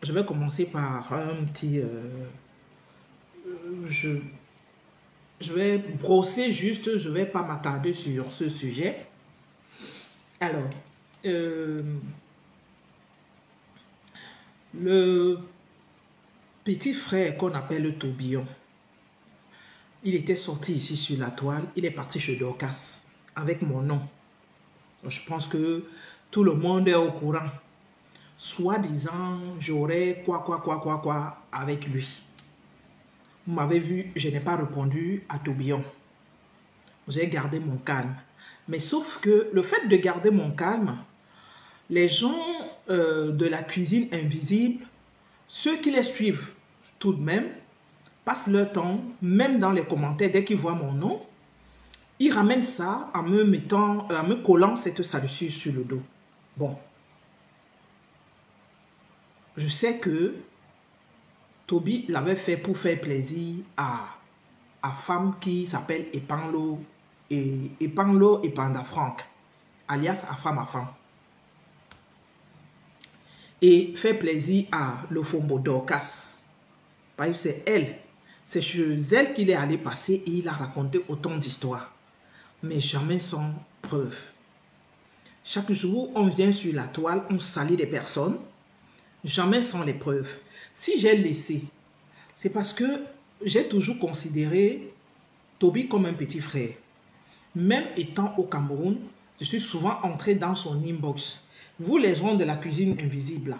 je vais commencer par un petit... je vais brosser juste, je ne vais pas m'attarder sur ce sujet. Alors, le petit frère qu'on appelle le Tourbillon, il était sorti ici sur la toile, il est parti chez Dorcas avec mon nom. Je pense que tout le monde est au courant. Soi-disant, j'aurais quoi avec lui. Vous m'avez vu, je n'ai pas répondu à Tourbillon. J'ai gardé mon calme. Mais sauf que le fait de garder mon calme, les gens de la cuisine invisible, ceux qui les suivent tout de même, passent leur temps, même dans les commentaires, dès qu'ils voient mon nom, ils ramènent ça en me collant cette salissure sur le dos. Bon. Je sais que Toby l'avait fait pour faire plaisir à femme qui s'appelle Epanlo Epanda Franck, alias à femme. Et faire plaisir à Lofombo Dorcas. Parce que c'est elle. C'est chez elle qu'il est allé passer et il a raconté autant d'histoires. Mais jamais sans preuve. Chaque jour, on vient sur la toile, on salit des personnes. Jamais sans les preuves. Si j'ai laissé, c'est parce que j'ai toujours considéré Toby comme un petit frère. Même étant au Cameroun, je suis souvent entré dans son inbox. Vous, les gens de la cuisine invisible, là,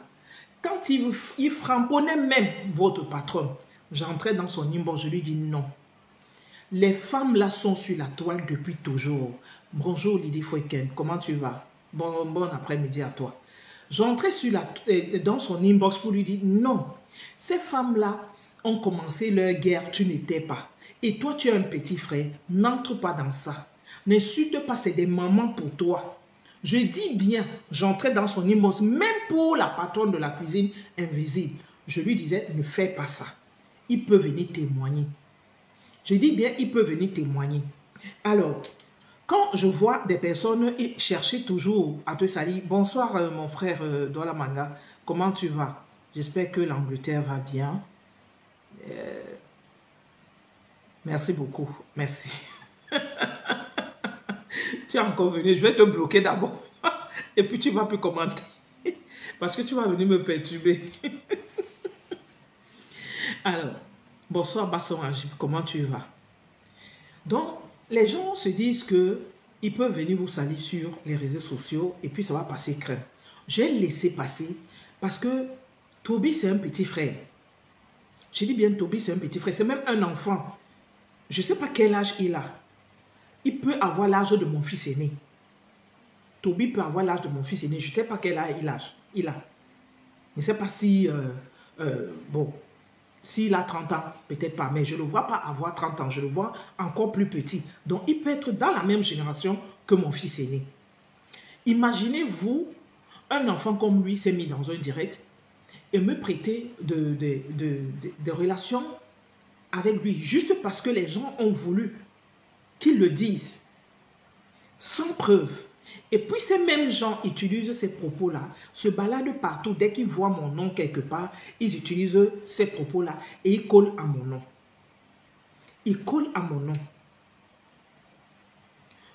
quand il frapponnait même votre patron, j'entrais dans son inbox, je lui dis non. Les femmes là sont sur la toile depuis toujours. Bonjour Lydie Foueken, comment tu vas? Bon après-midi à toi. J'entrais dans son inbox pour lui dire non. Ces femmes-là ont commencé leur guerre, tu n'étais pas. Et toi, tu es un petit frère, n'entre pas dans ça. N'insulte pas, c'est des mamans pour toi. Je dis bien, j'entrais dans son inbox, même pour la patronne de la cuisine invisible. Je lui disais, ne fais pas ça. Il peut venir témoigner. Je dis bien, il peut venir témoigner. Alors, quand je vois des personnes chercher toujours à te salir, bonsoir mon frère Douala Manga, comment tu vas? J'espère que l'Angleterre va bien. Merci beaucoup, merci. Tu es encore venu, je vais te bloquer d'abord. Et puis tu vas plus commenter. Parce que tu vas venir me perturber. Alors, bonsoir Basson Agib, comment tu vas? Donc, les gens se disent que ils peuvent venir vous salir sur les réseaux sociaux et puis ça va passer crème. J'ai laissé passer parce que Toby, c'est un petit frère. Je dis bien Toby, c'est un petit frère. C'est même un enfant. Je ne sais pas quel âge il a. Il peut avoir l'âge de mon fils aîné. Toby peut avoir l'âge de mon fils aîné. Je ne sais pas quel âge il a. Je ne sais pas si... bon, s'il a 30 ans, peut-être pas. Mais je ne le vois pas avoir 30 ans. Je le vois encore plus petit. Donc, il peut être dans la même génération que mon fils aîné. Imaginez-vous, un enfant comme lui s'est mis dans un direct et me prêter de relations avec lui. Juste parce que les gens ont voulu qu'ils le disent. Sans preuve. Et puis ces mêmes gens utilisent ces propos-là, se baladent partout. Dès qu'ils voient mon nom quelque part, ils utilisent ces propos-là et ils collent à mon nom. Ils collent à mon nom.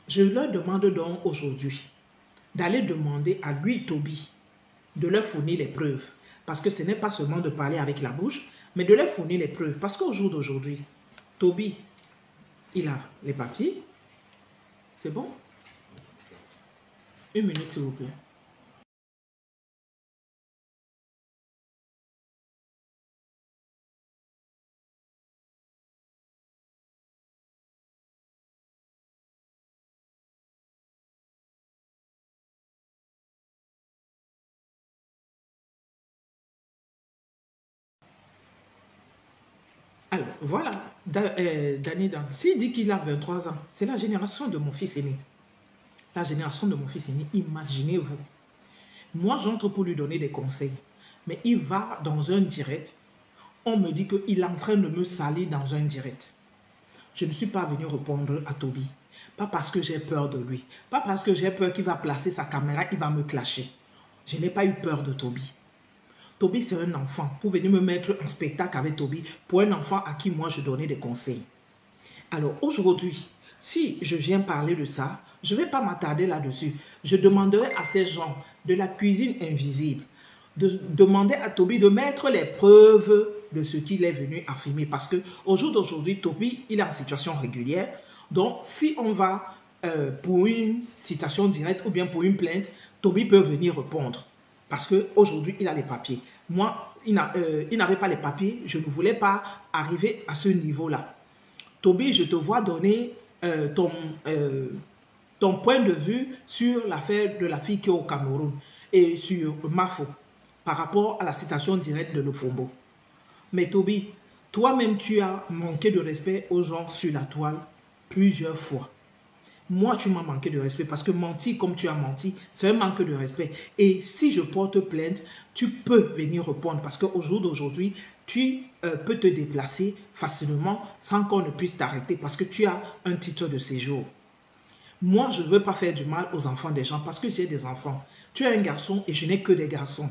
Je leur demande donc aujourd'hui d'aller demander à lui, Toby, de leur fournir les preuves. Parce que ce n'est pas seulement de parler avec la bouche, mais de leur fournir les preuves. Parce qu'au jour d'aujourd'hui, Toby, il a les papiers. C'est bon? Une minute, s'il vous plaît. Alors, voilà, Danny Dan. S'il dit qu'il a 23 ans, c'est la génération de mon fils aîné. La génération de mon fils aîné, imaginez-vous. Moi, j'entre pour lui donner des conseils. Mais il va dans un direct. On me dit qu'il est en train de me salir dans un direct. Je ne suis pas venu répondre à Toby. Pas parce que j'ai peur de lui. Pas parce que j'ai peur qu'il va placer sa caméra, il va me clasher. Je n'ai pas eu peur de Toby. Toby, c'est un enfant. Pour venir me mettre en spectacle avec Toby, pour un enfant à qui moi je donnais des conseils. Alors aujourd'hui, si je viens parler de ça, je ne vais pas m'attarder là-dessus. Je demanderai à ces gens de la cuisine invisible de demander à Toby de mettre les preuves de ce qu'il est venu affirmer. Parce qu'au jour d'aujourd'hui, Toby, il est en situation régulière. Donc, si on va pour une citation directe ou bien pour une plainte, Toby peut venir répondre. Parce qu'aujourd'hui, il a les papiers. Moi, il n'avait pas les papiers. Je ne voulais pas arriver à ce niveau-là. Toby, je te vois donner ton point de vue sur l'affaire de la fille qui est au Cameroun et sur Mafo par rapport à la citation directe de Lofombo. Mais Toby, toi-même, tu as manqué de respect aux gens sur la toile plusieurs fois. Moi, tu m'as manqué de respect parce que mentir comme tu as menti, c'est un manque de respect. Et si je porte plainte, tu peux venir répondre parce qu'au jour d'aujourd'hui, tu peux te déplacer facilement sans qu'on ne puisse t'arrêter parce que tu as un titre de séjour. Moi, je ne veux pas faire du mal aux enfants des gens parce que j'ai des enfants. Tu es un garçon et je n'ai que des garçons.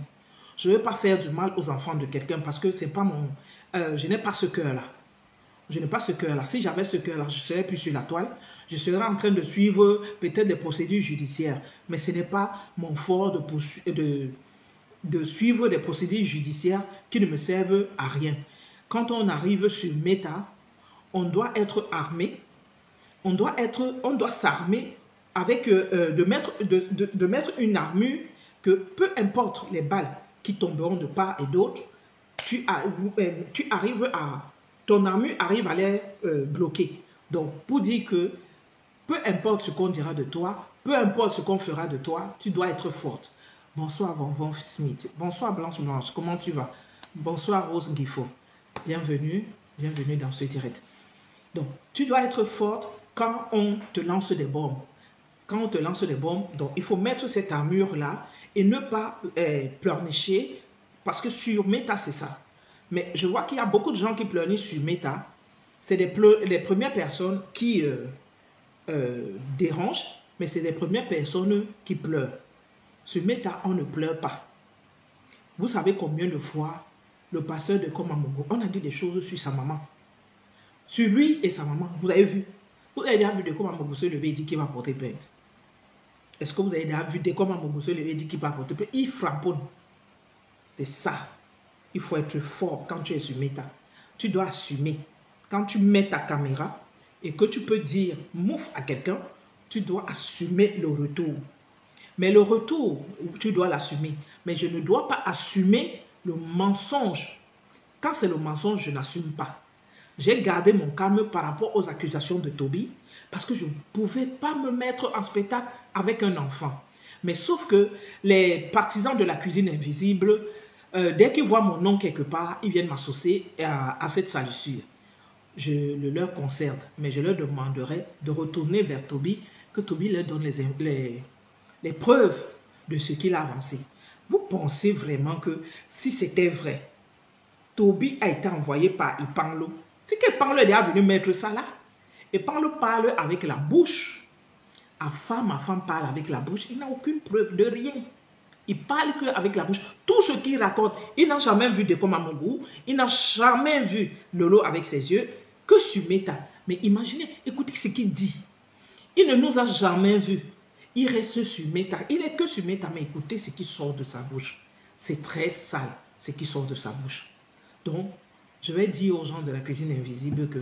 Je ne veux pas faire du mal aux enfants de quelqu'un parce que c'est pas mon... je n'ai pas ce cœur-là. Je n'ai pas ce cœur-là. Si j'avais ce cœur-là, je ne serais plus sur la toile. Je serais en train de suivre peut-être des procédures judiciaires. Mais ce n'est pas mon fort de suivre des procédures judiciaires qui ne me servent à rien. Quand on arrive sur Meta, on doit être armé. On doit s'armer avec de mettre une armure que peu importe les balles qui tomberont de part et d'autre, ton armure arrive à les bloquer. Donc, pour dire que peu importe ce qu'on dira de toi, peu importe ce qu'on fera de toi, tu dois être forte. Bonsoir, Von Smith. Bonsoir, Blanche Blanche. Comment tu vas? Bonsoir, Rose Guifo. Bienvenue dans ce direct. Donc, tu dois être forte quand on te lance des bombes. Quand on te lance des bombes, donc il faut mettre cette armure-là et ne pas pleurnicher parce que sur Meta, c'est ça. Mais je vois qu'il y a beaucoup de gens qui pleurnichent sur Meta. C'est les premières personnes qui dérangent, mais c'est les premières personnes qui pleurent. Sur Meta, on ne pleure pas. Vous savez combien de fois le pasteur de Komamogo, on a dit des choses sur sa maman. Sur lui et sa maman, vous avez vu. Vous avez déjà vu de Komamogo se lever et dire qu'il va porter plainte. Est-ce que vous avez déjà vu de Komamogo se lever et dire qu'il va porter plainte? Il frapponne. C'est ça. Il faut être fort quand tu es sur Meta. Tu dois assumer. Quand tu mets ta caméra et que tu peux dire mouf à quelqu'un, tu dois assumer le retour. Mais le retour, tu dois l'assumer. Mais je ne dois pas assumer le mensonge. Quand c'est le mensonge, je n'assume pas. J'ai gardé mon calme par rapport aux accusations de Toby parce que je ne pouvais pas me mettre en spectacle avec un enfant. Mais sauf que les partisans de la cuisine invisible, dès qu'ils voient mon nom quelque part, ils viennent m'associer à cette salissure. Je le leur concerne, mais je leur demanderai de retourner vers Toby, que Toby leur donne les preuves de ce qu'il a avancé. Vous pensez vraiment que si c'était vrai, Toby a été envoyé par Ipanlo? C'est qu'Ipanlo est déjà venu mettre ça là. Ipanlo parle avec la bouche. Ma femme parle avec la bouche. Il n'a aucune preuve de rien. Il parle qu'avec la bouche. Tout ce qu'il raconte, il n'a jamais vu de Komamogo. Il n'a jamais vu Lolo avec ses yeux. Que sur Meta. Mais imaginez, écoutez ce qu'il dit. Il ne nous a jamais vus. Il reste sur Meta. Il n'est que sur Meta, mais écoutez ce qui sort de sa bouche. C'est très sale, ce qui sort de sa bouche. Donc, je vais dire aux gens de la cuisine invisible que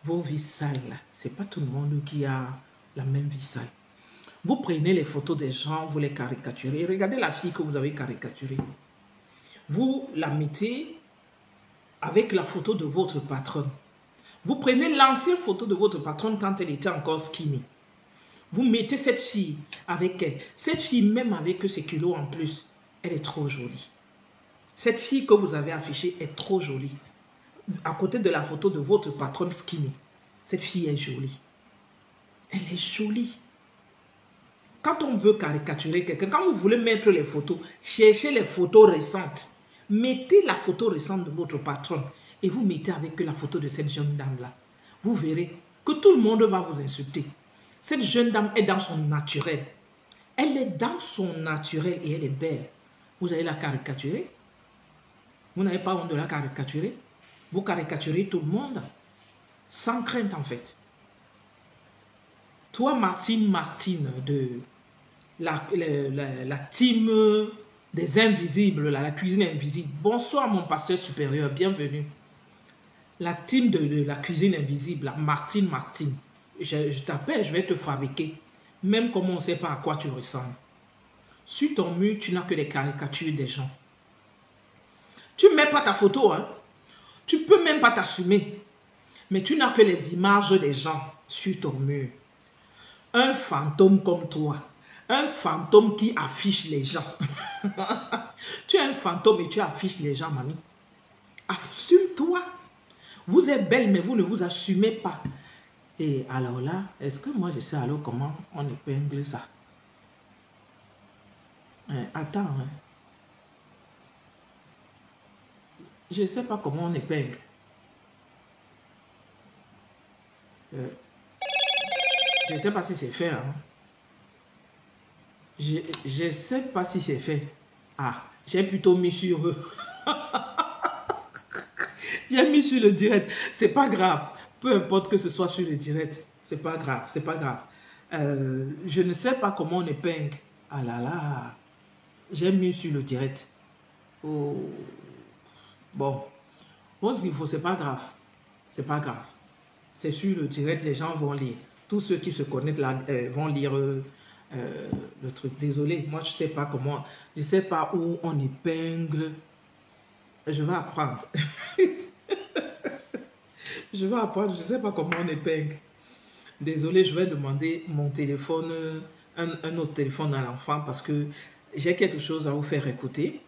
vos vies sales, ce n'est pas tout le monde qui a la même vie sale. Vous prenez les photos des gens, vous les caricaturez. Regardez la fille que vous avez caricaturée. Vous la mettez avec la photo de votre patronne. Vous prenez l'ancienne photo de votre patronne quand elle était encore skinny. Vous mettez cette fille avec elle. Cette fille, même avec ses kilos en plus, elle est trop jolie. Cette fille que vous avez affichée est trop jolie. À côté de la photo de votre patronne skinny, cette fille est jolie. Elle est jolie. Quand on veut caricaturer quelqu'un, quand vous voulez mettre les photos, cherchez les photos récentes. Mettez la photo récente de votre patronne et vous mettez avec la photo de cette jeune dame-là. Vous verrez que tout le monde va vous insulter. Cette jeune dame est dans son naturel. Elle est dans son naturel et elle est belle. Vous allez la caricaturer. Vous n'avez pas honte de la caricaturer. Vous caricaturez tout le monde. Sans crainte, en fait. Toi, Martine, de la team des invisibles, la cuisine invisible. Bonsoir, mon pasteur supérieur, bienvenue. La team de la cuisine invisible, Martine. Je t'appelle, je vais te fabriquer. Même comme on ne sait pas à quoi tu ressembles. Sur ton mur, tu n'as que des caricatures des gens. Tu ne mets pas ta photo, hein. Tu ne peux même pas t'assumer. Mais tu n'as que les images des gens sur ton mur. Un fantôme comme toi. Un fantôme qui affiche les gens. Tu es un fantôme et tu affiches les gens, mamie. Assume-toi. Vous êtes belle, mais vous ne vous assumez pas. Et alors là, est-ce que moi je sais alors comment on épingle ça? Attends. Hein. Je ne sais pas comment on épingle. Je ne sais pas si c'est fait. Hein. Je ne sais pas si c'est fait. Ah, j'ai plutôt mis sur eux. J'ai mis sur le direct. C'est pas grave. Peu importe que ce soit sur le direct. C'est pas grave. C'est pas grave. Je ne sais pas comment on épingle. Ah là là. J'ai mis sur le direct. Oh. Bon. Bon, ce qu'il faut, c'est pas grave. C'est pas grave. C'est sur le direct, les gens vont lire. Tous ceux qui se connaissent là vont lire le truc. Désolé, moi je sais pas comment. Je sais pas où on épingle. Je vais apprendre. Je vais apprendre. Je sais pas comment on épingle. Désolé, je vais demander mon téléphone, un autre téléphone à l'enfant parce que j'ai quelque chose à vous faire écouter.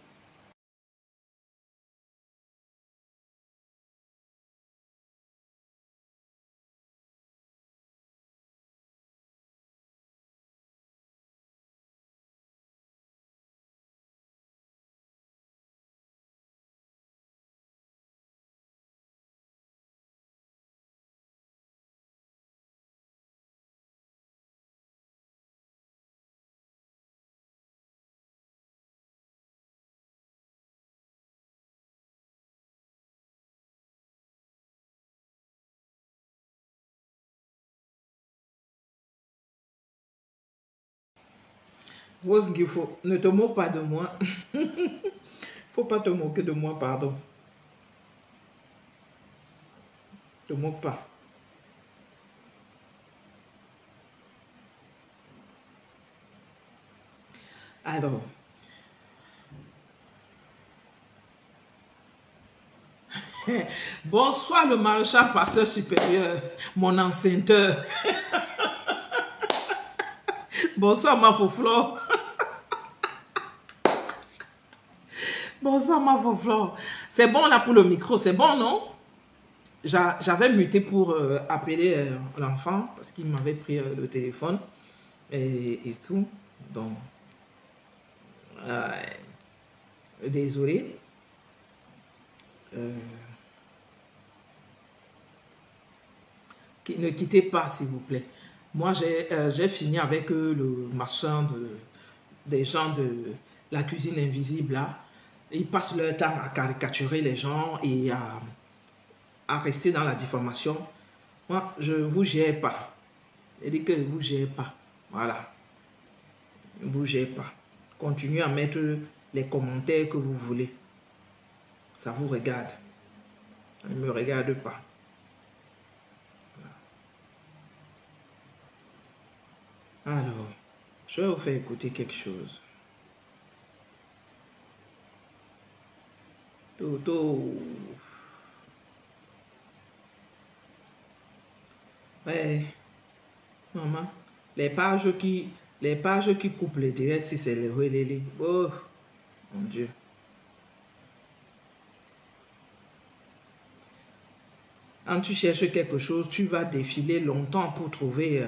Rose Guifo, ne te moque pas de moi. Faut pas te moquer de moi, pardon. Ne te moque pas. Alors. Bonsoir le maréchal passeur supérieur, mon enceinteur. Bonsoir ma faux-flore. Bonsoir ma faux-flore. C'est bon là pour le micro, c'est bon non? J'avais muté pour appeler l'enfant parce qu'il m'avait pris le téléphone et tout. Donc, désolé. Ne quittez pas s'il vous plaît. Moi j'ai fini avec le machin des gens de la cuisine invisible là. Ils passent leur temps à caricaturer les gens et à rester dans la diffamation. Moi, je ne vous gère pas. Je dis que ne vous gère pas. Voilà. Ne vous gère pas. Continuez à mettre les commentaires que vous voulez. Ça vous regarde. Ça ne me regarde pas. Voilà. Alors, je vais vous faire écouter quelque chose. Toto. Ouais. Maman. Les pages qui coupent les directs, si c'est les relais. Oh, mon Dieu. Quand tu cherches quelque chose, tu vas défiler longtemps pour trouver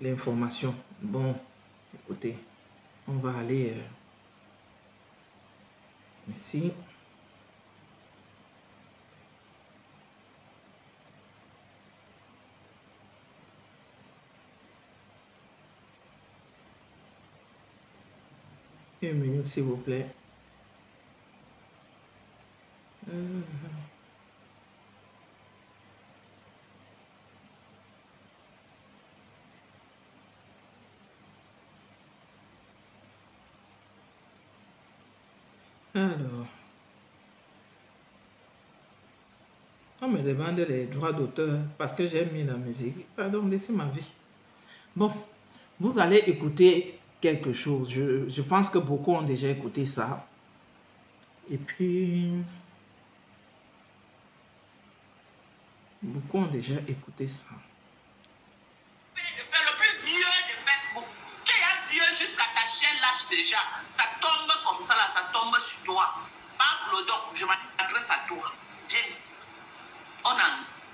l'information. Bon, écoutez, on va aller ici. Une minute, s'il vous plaît. Alors, on me demande les droits d'auteur parce que j'ai mis la musique. Pardon, laissez ma vie. Bon, vous allez écouter quelque chose. Je pense que beaucoup ont déjà écouté ça. Et puis, beaucoup ont déjà écouté ça. Le plus vieux de Facebook, qui est vieux jusqu'à ta chaîne lâche déjà, ça tombe comme ça là, ça tombe sur toi. Pas le doc, je m'adresse à toi. Viens. On a.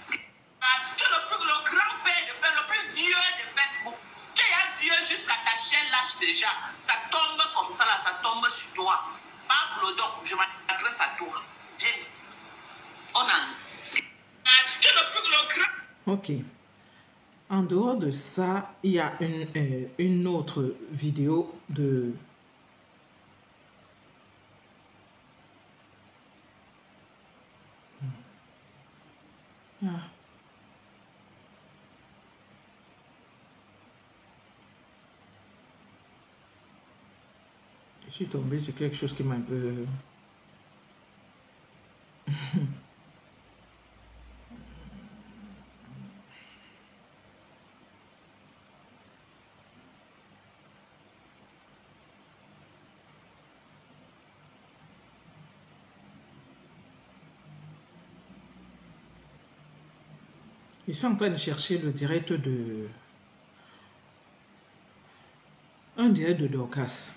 Tu es le grand-père de Facebook, le plus vieux de Facebook. Qui est vieux jusqu'à ta chaîne lâche déjà, ça tombe comme ça là, ça tombe sur toi. Pas le doc, je m'adresse à toi. Viens. On a. Tu es le grand. Ok. En dehors de ça, il y a une autre vidéo de... Ah. Je suis tombé sur quelque chose qui m'a un peu... Je suis en train de chercher le direct de... Un direct de Dorcas.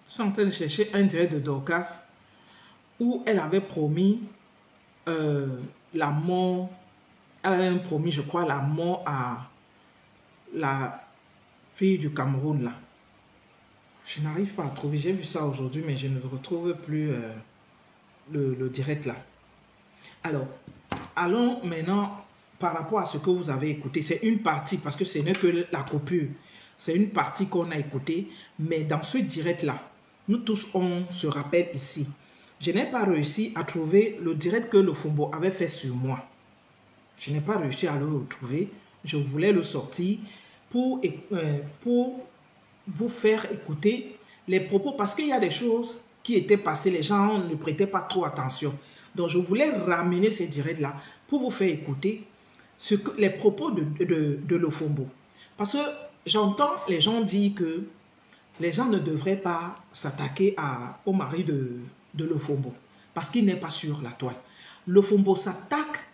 Je suis en train de chercher un direct de Dorcas où elle avait promis la mort. Elle avait même promis, je crois, la mort à la fille du Cameroun, là. Je n'arrive pas à trouver. J'ai vu ça aujourd'hui, mais je ne retrouve plus le direct, là. Alors, allons maintenant par rapport à ce que vous avez écouté. C'est une partie, parce que ce n'est que la coupure. C'est une partie qu'on a écoutée. Mais dans ce direct-là, nous tous, on se rappelle ici. Je n'ai pas réussi à trouver le direct que le Fombo avait fait sur moi. Je n'ai pas réussi à le retrouver. Je voulais le sortir pour vous faire écouter les propos. Parce qu'il y a des choses qui étaient passées. Les gens ne prêtaient pas trop attention. Donc, je voulais ramener ces directs-là pour vous faire écouter les propos de Lofombo. Parce que j'entends les gens dire que les gens ne devraient pas s'attaquer au mari de Lofombo. Parce qu'il n'est pas sur la toile. Lofombo s'attaque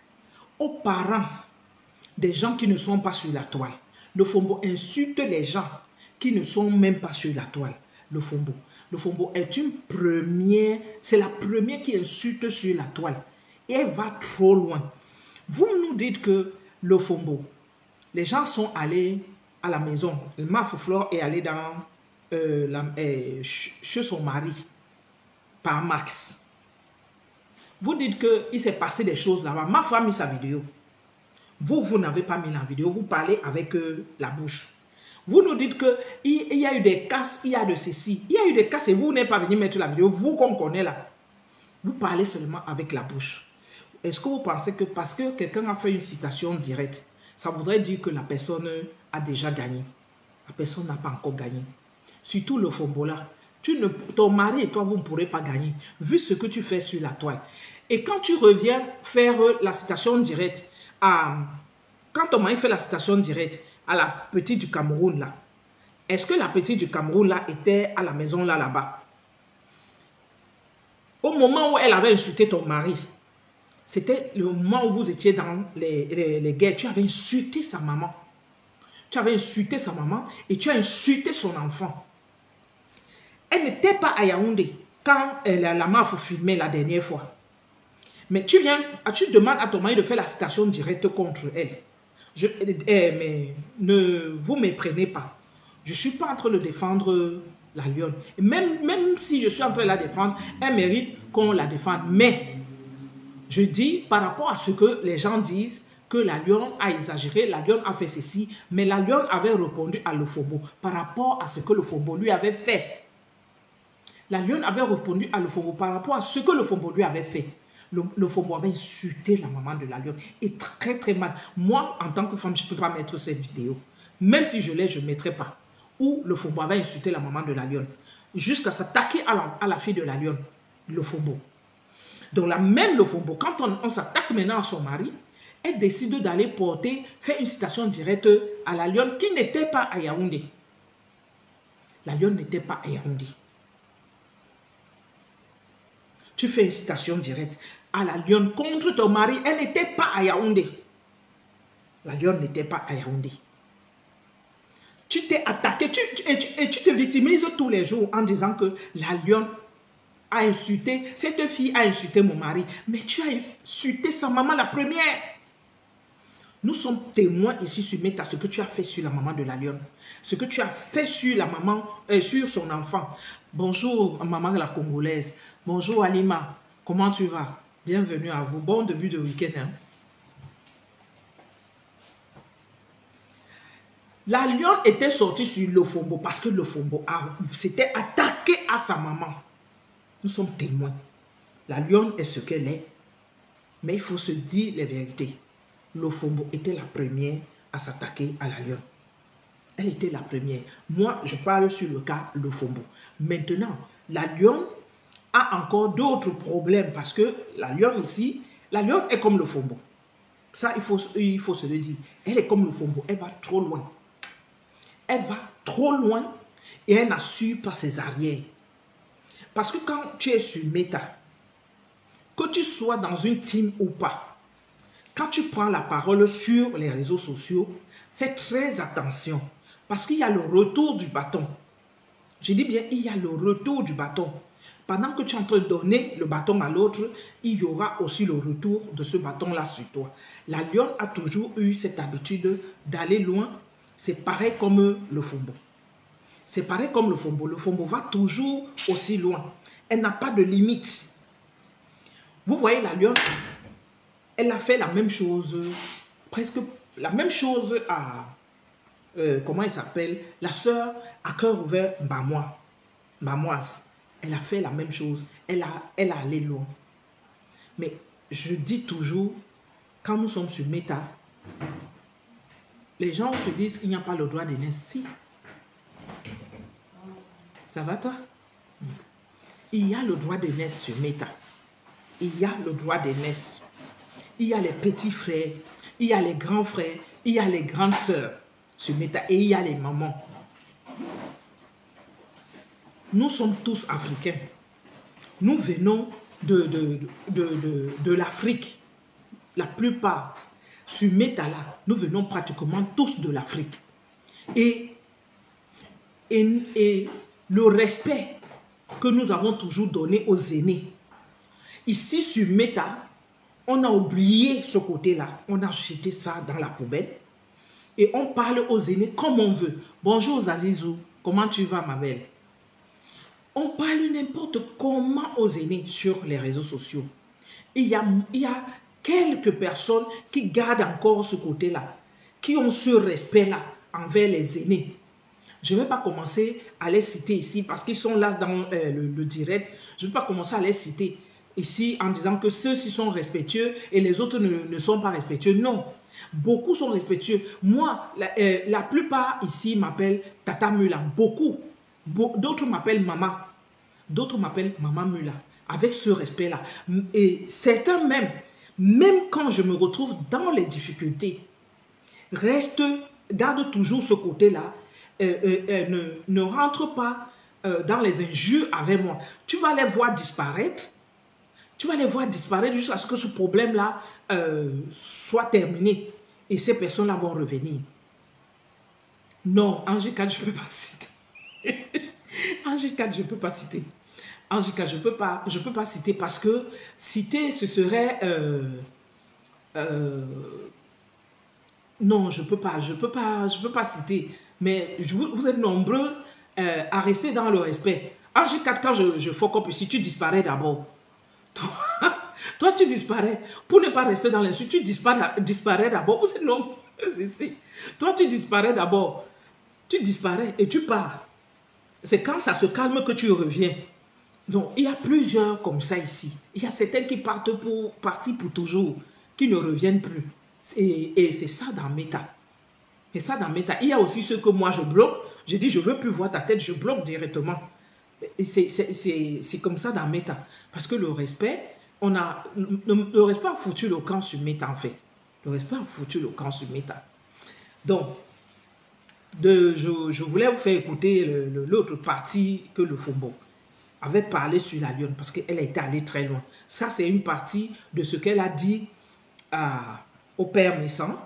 aux parents des gens qui ne sont pas sur la toile. Lofombo insulte les gens qui ne sont même pas sur la toile. Lofombo est une première, c'est la première qui insulte sur la toile. Et elle va trop loin. Vous nous dites que Lofombo, les gens sont allés à la maison. Le Mafouflor est allé chez son mari par Max. Vous dites qu'il s'est passé des choses là-bas. Ma femme a mis sa vidéo. Vous n'avez pas mis la vidéo. Vous parlez avec la bouche. Vous nous dites qu'il y a eu des casses, il y a de ceci. Il y a eu des casses et vous n'êtes pas venu mettre la vidéo. Vous qu'on connaît là. Vous parlez seulement avec la bouche. Est-ce que vous pensez que parce que quelqu'un a fait une citation directe, ça voudrait dire que la personne a déjà gagné? La personne n'a pas encore gagné. Surtout le Fombo là. Ton mari et toi, vous ne pourrez pas gagner, vu ce que tu fais sur la toile. Et quand tu reviens faire la citation directe, quand ton mari fait la citation directe à la petite du Cameroun, là, est-ce que la petite du Cameroun, là, était à la maison, là-bas? Au moment où elle avait insulté ton mari, c'était le moment où vous étiez dans les guerres, tu avais insulté sa maman. Tu avais insulté sa maman et tu as insulté son enfant. Elle n'était pas à Yaoundé quand la MAF filmait la dernière fois. Mais tu demandes à ton mari de faire la citation directe contre elle. Mais ne vous méprenez pas. Je ne suis pas en train de défendre la lionne. Et même si je suis en train de la défendre, elle mérite qu'on la défende. Mais je dis par rapport à ce que les gens disent, que la lionne a exagéré, la lionne a fait ceci, mais la lionne avait répondu à Lofombo par rapport à ce que Lofombo lui avait fait. La lionne avait répondu à Lofombo par rapport à ce que Lofombo lui avait fait. Lofombo avait insulté la maman de la lionne. Et très très mal. Moi, en tant que femme, je ne peux pas mettre cette vidéo. Même si je l'ai, je ne mettrai pas. Où Lofombo avait insulté la maman de la lionne. Jusqu'à s'attaquer à la fille de la lionne. Lofombo. Donc la même Lofombo, quand on s'attaque maintenant à son mari, elle décide d'aller faire une citation directe à la lionne qui n'était pas à Yaoundé. La lionne n'était pas à Yaoundé. Tu fais une citation directe à la lionne contre ton mari, elle n'était pas à Yaoundé. La lionne n'était pas à Yaoundé. Tu t'es attaqué et tu te victimises tous les jours en disant que la lionne a insulté, cette fille a insulté mon mari. Mais tu as insulté sa maman la première. Nous sommes témoins ici sur Meta, ce que tu as fait sur la maman de la lionne. Ce que tu as fait sur la maman, sur son enfant. Bonjour maman la Congolaise. Bonjour Alima. Comment tu vas? Bienvenue à vous. Bon début de week-end. Hein? La lionne était sortie sur Lofombo parce que Lofombo s'était attaqué à sa maman. Nous sommes témoins. La lionne est ce qu'elle est. Mais il faut se dire les vérités. Lofombo était la première à s'attaquer à la lionne. Elle était la première. Moi, je parle sur le cas Lofombo. Maintenant, la lionne a encore d'autres problèmes parce que la lionne aussi, la lionne est comme Lofombo. Ça, il faut se le dire. Elle est comme Lofombo. Elle va trop loin. Elle va trop loin et elle n'assure pas ses arrières. Parce que quand tu es sur Meta, que tu sois dans une team ou pas, quand tu prends la parole sur les réseaux sociaux, fais très attention. Parce qu'il y a le retour du bâton. Je dis bien, il y a le retour du bâton. Pendant que tu es en train de donner le bâton à l'autre, il y aura aussi le retour de ce bâton-là sur toi. La lionne a toujours eu cette habitude d'aller loin. C'est pareil comme le Fombo. C'est pareil comme le Fombo. Le Fombo va toujours aussi loin. Elle n'a pas de limite. Vous voyez la lionne, elle a fait la même chose, presque la même chose à, comment elle s'appelle, la sœur à cœur ouvert Bamoise. Elle a fait la même chose. Elle a allé loin. Mais je dis toujours, quand nous sommes sur Meta, les gens se disent qu'il n'y a pas le droit d'aînesse. Si. Ça va toi? Il y a le droit d'aînesse sur Meta. Il y a le droit d'aînesse. Il y a les petits frères, il y a les grands frères, il y a les grandes sœurs sur Meta et il y a les mamans. Nous sommes tous africains. Nous venons de l'Afrique. La plupart, sur Meta là, nous venons pratiquement tous de l'Afrique. Et le respect que nous avons toujours donné aux aînés. Ici sur Meta, on a oublié ce côté-là. On a jeté ça dans la poubelle. Et on parle aux aînés comme on veut. Bonjour Zazizou, comment tu vas ma belle? On parle n'importe comment aux aînés sur les réseaux sociaux. Il y a quelques personnes qui gardent encore ce côté-là, qui ont ce respect-là envers les aînés. Je ne vais pas commencer à les citer ici parce qu'ils sont là dans le direct. Je ne vais pas commencer à les citer ici en disant que ceux-ci sont respectueux et les autres ne sont pas respectueux. Non, beaucoup sont respectueux. Moi, la plupart ici m'appellent Tata Mula. Beaucoup. D'autres m'appellent Maman. D'autres m'appellent Maman Mula. Avec ce respect-là. Et certains même quand je me retrouve dans les difficultés, garde toujours ce côté-là. Ne rentre pas dans les injures avec moi. Tu vas les voir disparaître. Tu vas les voir disparaître jusqu'à ce que ce problème-là soit terminé. Et ces personnes-là vont revenir. Non, Angie 4, je ne peux pas citer. Angie 4, je ne peux pas citer. Angie 4, je ne peux pas citer parce que citer, ce serait... non, je ne peux pas citer. Mais vous êtes nombreuses à rester dans le respect. Angie 4, quand je fuck up ici, tu disparais d'abord. Toi, tu disparais. Pour ne pas rester dans l'insulte, tu disparais d'abord. Vous êtes nombreuses ici. Toi, tu disparais d'abord. Tu disparais et tu pars. C'est quand ça se calme que tu reviens. Donc, il y a plusieurs comme ça ici. Il y a certains qui partent pour toujours, qui ne reviennent plus. Et c'est ça dans Meta. Et ça dans Meta. Il y a aussi ceux que moi je bloque. Je dis, je ne veux plus voir ta tête, je bloque directement. C'est comme ça dans Meta. Parce que le respect, le respect a foutu le camp sur Meta en fait. Le respect a foutu le camp sur Meta. Donc, je voulais vous faire écouter l'autre partie que le Fombo avait parlé sur la lionne parce qu'elle était allée très loin. Ça, c'est une partie de ce qu'elle a dit au père Messan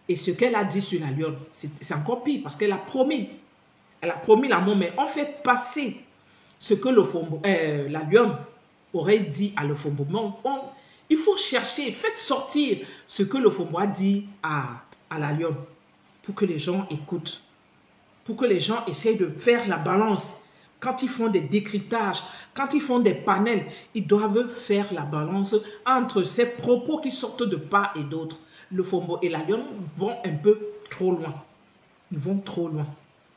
et ce qu'elle a dit sur la lionne. C'est encore pire parce qu'elle a promis. Elle a promis la mort, mais on fait passer ce que la lionne aurait dit à le Fombo. Il faut chercher, faites sortir ce que le Fombo a dit à la lionne pour que les gens écoutent, pour que les gens essayent de faire la balance. Quand ils font des décryptages, quand ils font des panels, ils doivent faire la balance entre ces propos qui sortent de part et d'autre. Le Fombo et la lionne vont un peu trop loin. Ils vont trop loin.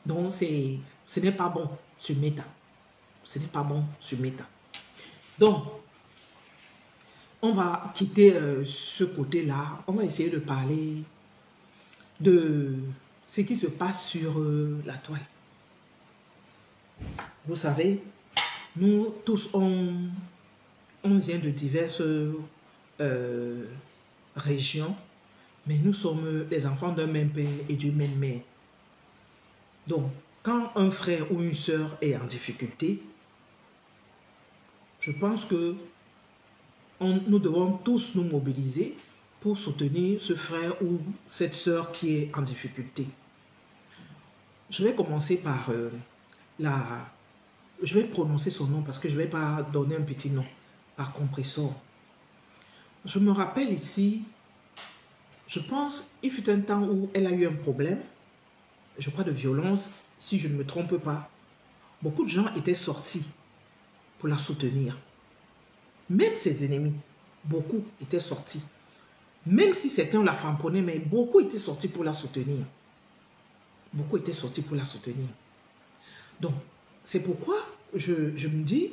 Donc, ce n'est pas bon sur Meta. Ce n'est pas bon sur Meta. Donc, on va quitter ce côté-là. On va essayer de parler de ce qui se passe sur la toile. Vous savez, nous tous, on vient de diverses régions, mais nous sommes les enfants d'un même père et d'une même mère. Donc, quand un frère ou une sœur est en difficulté, je pense que nous devons tous nous mobiliser pour soutenir ce frère ou cette sœur qui est en difficulté. Je vais commencer par je vais prononcer son nom parce que je ne vais pas donner un petit nom par compressor. Je me rappelle ici, je pense, il fut un temps où elle a eu un problème, je crois de violence, si je ne me trompe pas. Beaucoup de gens étaient sortis pour la soutenir. Même ses ennemis, beaucoup étaient sortis. Même si certains la framponnaient, mais beaucoup étaient sortis pour la soutenir. Beaucoup étaient sortis pour la soutenir. Donc, c'est pourquoi je me dis,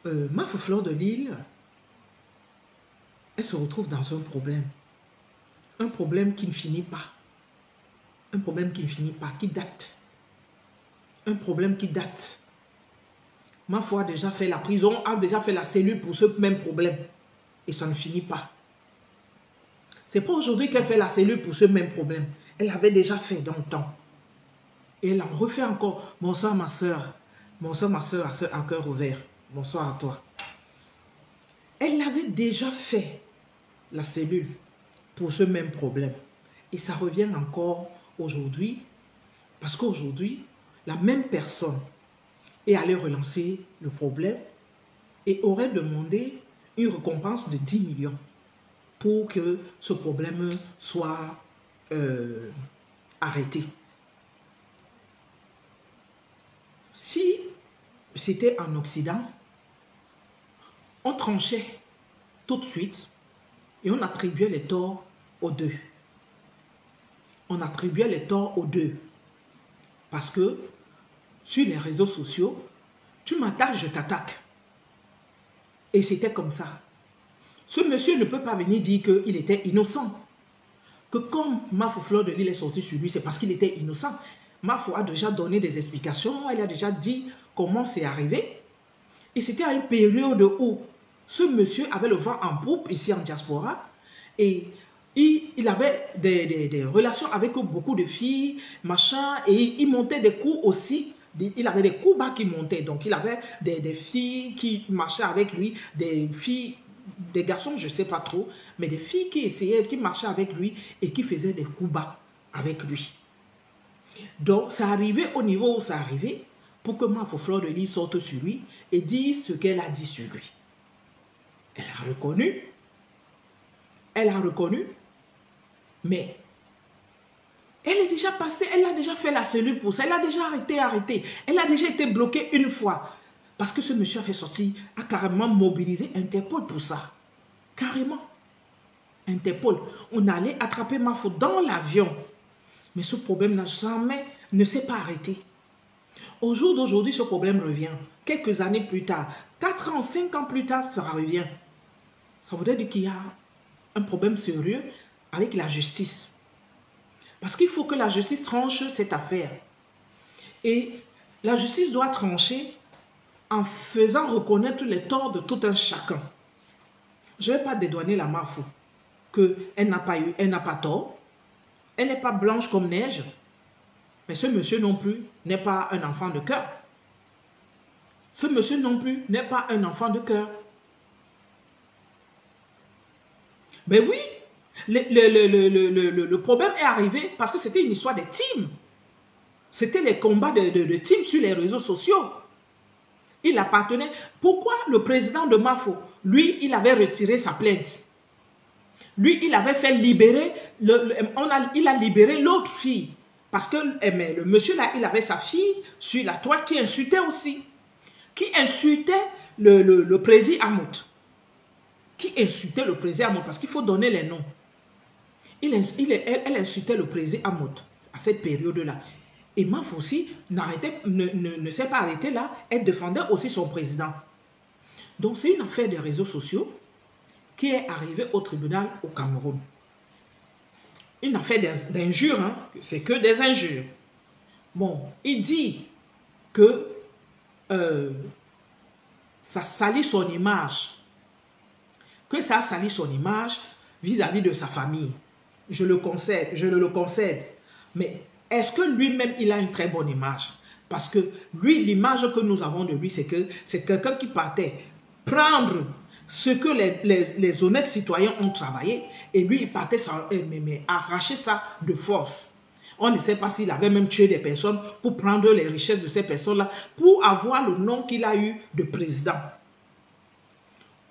Mafo Fleur de Lille, elle se retrouve dans un problème. Un problème qui ne finit pas. Un problème qui ne finit pas, qui date. Un problème qui date. Mafo a déjà fait la prison, a déjà fait la cellule pour ce même problème. Et ça ne finit pas. C'est pas aujourd'hui qu'elle fait la cellule pour ce même problème. Elle l'avait déjà fait dans le temps. Et elle en refait encore. Bonsoir ma soeur. Bonsoir ma soeur à cœur ouvert. Bonsoir à toi. Elle l'avait déjà fait, la cellule, pour ce même problème. Et ça revient encore aujourd'hui. Parce qu'aujourd'hui, la même personne est allée relancer le problème et aurait demandé une récompense de 10 millions pour que ce problème soit arrêté. Si c'était en Occident, on tranchait tout de suite et on attribuait les torts aux deux. On attribuait les torts aux deux. Parce que sur les réseaux sociaux, tu m'attaques, je t'attaque. Et c'était comme ça. Ce monsieur ne peut pas venir dire qu'il était innocent. Que comme Mafo Fleur de Lille est sortie sur lui, c'est parce qu'il était innocent. Mafo a déjà donné des explications, elle a déjà dit comment c'est arrivé. Et c'était à une période où ce monsieur avait le vent en poupe ici en diaspora et il avait des relations avec beaucoup de filles, machin, et il montait des coups aussi. Il avait des coups bas qui montaient. Donc, il avait des filles qui marchaient avec lui, des filles, des garçons, je ne sais pas trop, mais des filles qui essayaient, qui marchaient avec lui et qui faisaient des coups bas avec lui. Donc, ça arrivait au niveau où ça arrivait pour que Mafo Fleur de Lille sorte sur lui et dise ce qu'elle a dit sur lui. Elle a reconnu. Elle a reconnu. Mais elle est déjà passée, elle a déjà fait la cellule pour ça. Elle a déjà arrêté. Elle a déjà été bloquée une fois. Parce que ce monsieur a fait sortir, a carrément mobilisé Interpol pour ça. Carrément. Interpol. On allait attraper Mafo dans l'avion. Mais ce problème ne s'est pas arrêté. Au jour d'aujourd'hui, ce problème revient. Quelques années plus tard, 4 ans, 5 ans plus tard, ça revient. Ça voudrait dire qu'il y a un problème sérieux avec la justice. Parce qu'il faut que la justice tranche cette affaire. Et la justice doit trancher en faisant reconnaître les torts de tout un chacun. Je ne vais pas dédouaner la Mafo, qu'elle n'a pas eu, elle n'a pas tort. Elle n'est pas blanche comme neige. Mais ce monsieur non plus n'est pas un enfant de cœur. Ce monsieur non plus n'est pas un enfant de cœur. Mais oui, le problème est arrivé parce que c'était une histoire de team. C'était les combats de team sur les réseaux sociaux. Il appartenait. Pourquoi le président de Mafo, lui, il avait retiré sa plainte? Lui, il avait fait libérer, il a libéré l'autre fille. Parce que le monsieur là, il avait sa fille sur la toile qui insultait aussi. Qui insultait le président Hamout. Qui insultait le président Hamout. Parce qu'il faut donner les noms. Elle insultait le président Hamout à cette période-là. Et Maf aussi ne s'est pas arrêté là. Elle défendait aussi son président. Donc c'est une affaire des réseaux sociaux qui est arrivée au tribunal au Cameroun. Une affaire d'injures, hein? C'est que des injures. Bon, il dit que ça salit son image. Que ça salit son image vis-à-vis de sa famille. Je le concède. Mais est-ce que lui-même, il a une très bonne image? Parce que lui, l'image que nous avons de lui, c'est que c'est quelqu'un qui partait prendre ce que les honnêtes citoyens ont travaillé et lui, il partait arracher ça de force. On ne sait pas s'il avait même tué des personnes pour prendre les richesses de ces personnes-là, pour avoir le nom qu'il a eu de président.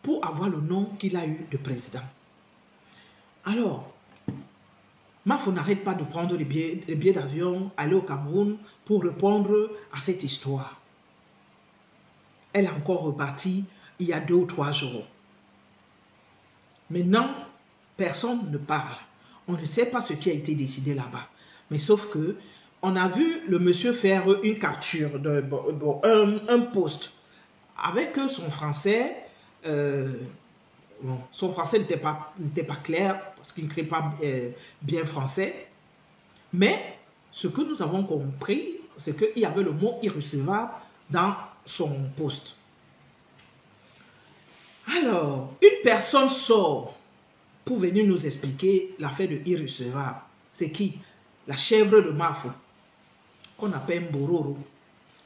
Pour avoir le nom qu'il a eu de président. Alors, Mafo n'arrête pas de prendre les billets d'avion, aller au Cameroun pour répondre à cette histoire. Elle est encore repartie il y a 2 ou 3 jours. Maintenant, personne ne parle. On ne sait pas ce qui a été décidé là-bas. Mais sauf que, on a vu le monsieur faire une capture, un post avec son français. Bon, son français n'était pas clair parce qu'il ne crée pas bien français. Mais ce que nous avons compris, c'est qu'il y avait le mot irrecevable dans son post. Alors, une personne sort pour venir nous expliquer l'affaire de irrecevable. C'est qui? La chèvre de Mafo, qu'on appelle Mbororo,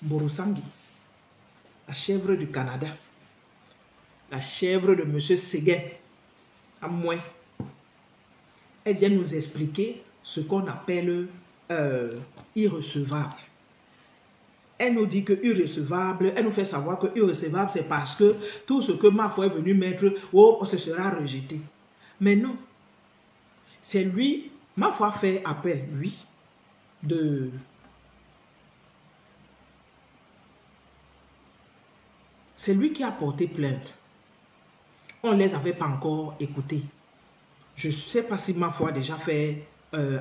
Mborosangi, la chèvre du Canada. La chèvre de M. Séguin, à moi, elle vient nous expliquer ce qu'on appelle irrecevable. Elle nous dit que irrecevable, elle nous fait savoir que irrecevable, c'est parce que tout ce que Mafo est venu mettre, oh, ce sera rejeté. Mais non, c'est lui, Mafo a fait appel, lui, c'est lui qui a porté plainte. On ne les avait pas encore écoutés. Je ne sais pas si Mafo a déjà fait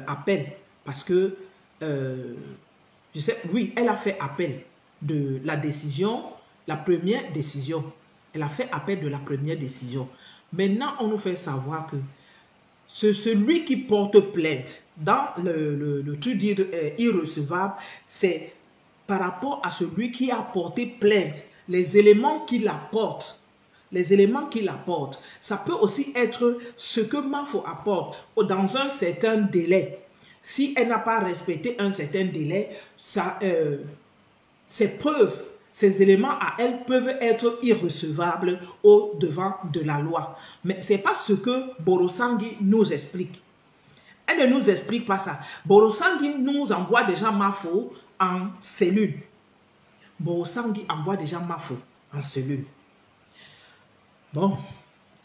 appel. Parce que, je sais, oui, elle a fait appel de la décision, la première décision. Elle a fait appel de la première décision. Maintenant, on nous fait savoir que celui qui porte plainte dans le truc irrecevable, c'est par rapport à celui qui a porté plainte, les éléments qu'il apporte. Les éléments qu'il apporte, ça peut aussi être ce que Mafo apporte dans un certain délai. Si elle n'a pas respecté un certain délai, ces preuves, ces éléments à elle peuvent être irrecevables au devant de la loi. Mais ce n'est pas ce que Mborosangi nous explique. Elle ne nous explique pas ça. Mborosangi nous envoie déjà Mafo en cellule. Mborosangi envoie déjà Mafo en cellule. Bon,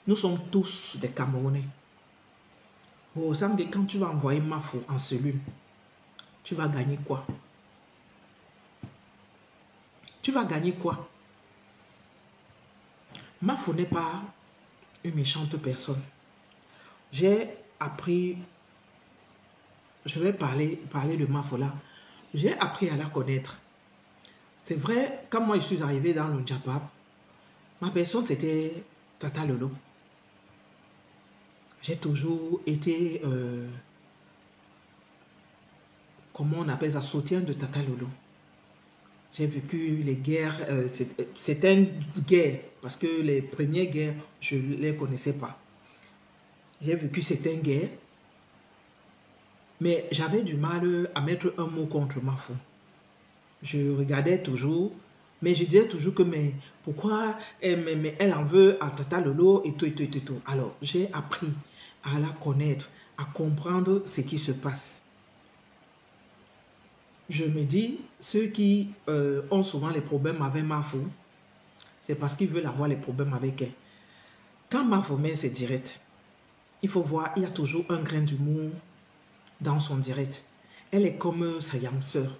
nous sommes tous des Camerounais. Bon, quand tu vas envoyer Mafo en cellule, tu vas gagner quoi? Tu vas gagner quoi? Mafo n'est pas une méchante personne. J'ai appris, je vais parler de Mafo là, j'ai appris à la connaître. C'est vrai, quand moi je suis arrivé dans le Japap, ma personne c'était Tata Lolo. J'ai toujours été, comment on appelle ça, soutien de Tata Lolo. J'ai vécu les guerres, c'était une guerre, parce que les premières guerres, je ne les connaissais pas. J'ai vécu certaines guerres, mais j'avais du mal à mettre un mot contre Mafo. Je regardais toujours, mais je disais toujours que, mais pourquoi elle en veut à Tata Lolo et tout, et tout, et tout, et tout. Alors, j'ai appris à la connaître, à comprendre ce qui se passe. Je me dis, ceux qui ont souvent les problèmes avec Mafo, c'est parce qu'ils veulent avoir les problèmes avec elle. Quand Mafo met ses directs, il faut voir, il y a toujours un grain d'humour dans son direct. Elle est comme sa yam sœur.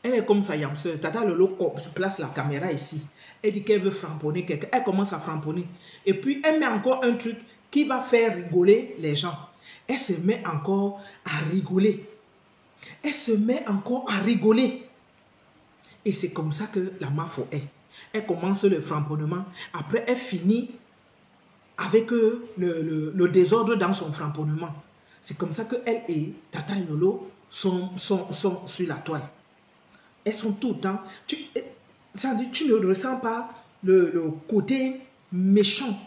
Elle est comme sa yam sœur. Tata Lolo se place la caméra ici. Elle dit qu'elle veut framponner quelqu'un. Elle commence à framponner. Et puis, elle met encore un truc qui va faire rigoler les gens. Elle se met encore à rigoler. Elle se met encore à rigoler. Et c'est comme ça que la Mafo est. Elle commence le framponnement. Après, elle finit avec le désordre dans son framponnement. C'est comme ça qu'elle et Tata Lolo sont sur la toile. Elles sont tout le temps... Tu ne ressens pas le côté méchant.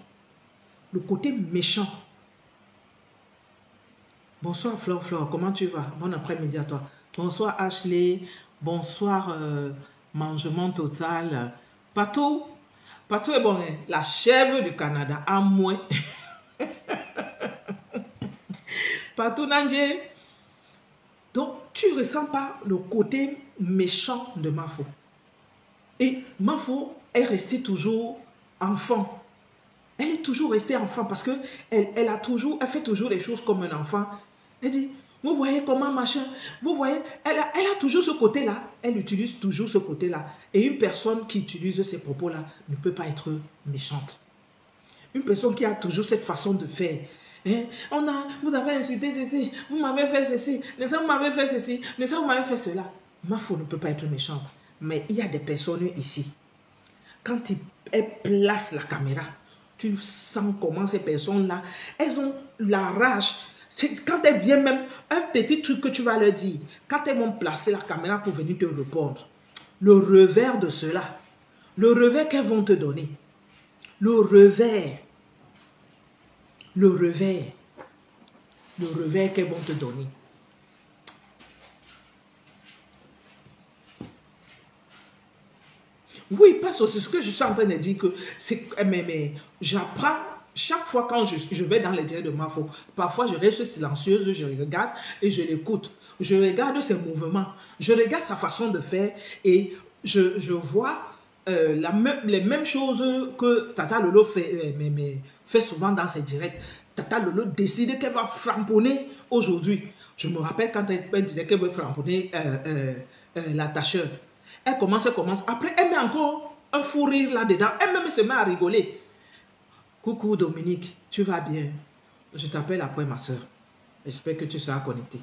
Le côté méchant. Bonsoir Flore, comment tu vas? Bon après-midi à toi. Bonsoir Ashley. Bonsoir Mangement Total. Patou est bon, hein? La chèvre du Canada, à moins. Patou Nandje. Donc, tu ne ressens pas le côté méchant de Mafo. Et Mafo est restée toujours enfant. Elle est toujours restée enfant parce que elle fait toujours les choses comme un enfant. Elle dit, vous voyez comment machin, vous voyez, elle a toujours ce côté-là. Elle utilise toujours ce côté-là. Et une personne qui utilise ces propos-là ne peut pas être méchante. Une personne qui a toujours cette façon de faire. Hein? Vous avez insulté ceci, vous m'avez fait ceci, mais ça vous m'avez fait ceci, mais ça vous m'avez fait cela. Mafo ne peut pas être méchante. Mais il y a des personnes ici. Quand elles placent la caméra, tu sens comment ces personnes-là, elles ont la rage. Quand elles viennent même, un petit truc que tu vas leur dire, quand elles vont placer la caméra pour venir te répondre, le revers de cela, le revers qu'elles vont te donner, le revers qu'elles vont te donner. Oui, parce que c'est ce que je suis en train de dire, que c'est, mais j'apprends chaque fois quand je vais dans les directs de Mafo. Parfois, je reste silencieuse, je regarde et je l'écoute. Je regarde ses mouvements, je regarde sa façon de faire et je vois les mêmes choses que Tata Lolo fait souvent dans ses directs. Tata Lolo décide qu'elle va framponner aujourd'hui. Je me rappelle quand elle disait qu'elle veut framponner la tâcheur. Elle commence. Après, elle met encore un fou rire là-dedans. Elle-même se met à rigoler. Coucou Dominique, tu vas bien? Je t'appelle après ma soeur. J'espère que tu seras connecté.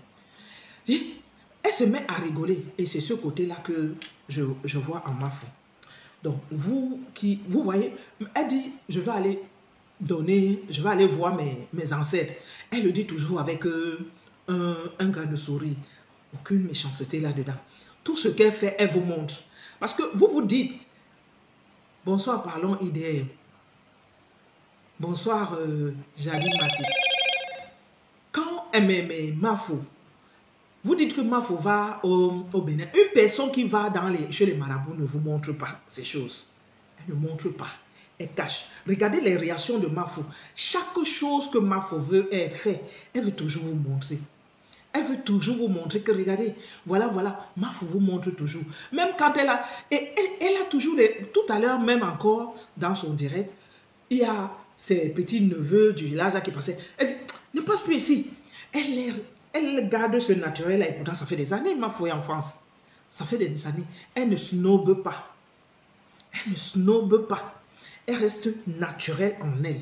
Elle se met à rigoler. Et c'est ce côté-là que je vois en Mafo. Donc, vous voyez, elle dit, je vais aller voir mes ancêtres. Elle le dit toujours avec un grain de souris. Aucune méchanceté là-dedans. Tout ce qu'elle fait, elle vous montre. Parce que vous vous dites, bonsoir, parlons IDM. Bonsoir, Jaline Mati. Quand Mafo, vous dites que Mafo va au Bénin, une personne qui va chez les marabouts ne vous montre pas ces choses. Elle ne montre pas. Elle cache. Regardez les réactions de Mafo. Chaque chose que Mafo fait, elle veut toujours vous montrer. Elle veut toujours vous montrer que, regardez, voilà, Mafo vous montre toujours. Même quand elle a toujours, tout à l'heure, même encore, dans son direct, il y a ses petits neveux du village là, qui passaient. Elle dit, ne passe plus ici. Elle garde ce naturel-là, et pourtant, ça fait des années, Mafo est en France. Ça fait des années. Elle ne snobe pas. Elle ne snobe pas. Elle reste naturelle en elle.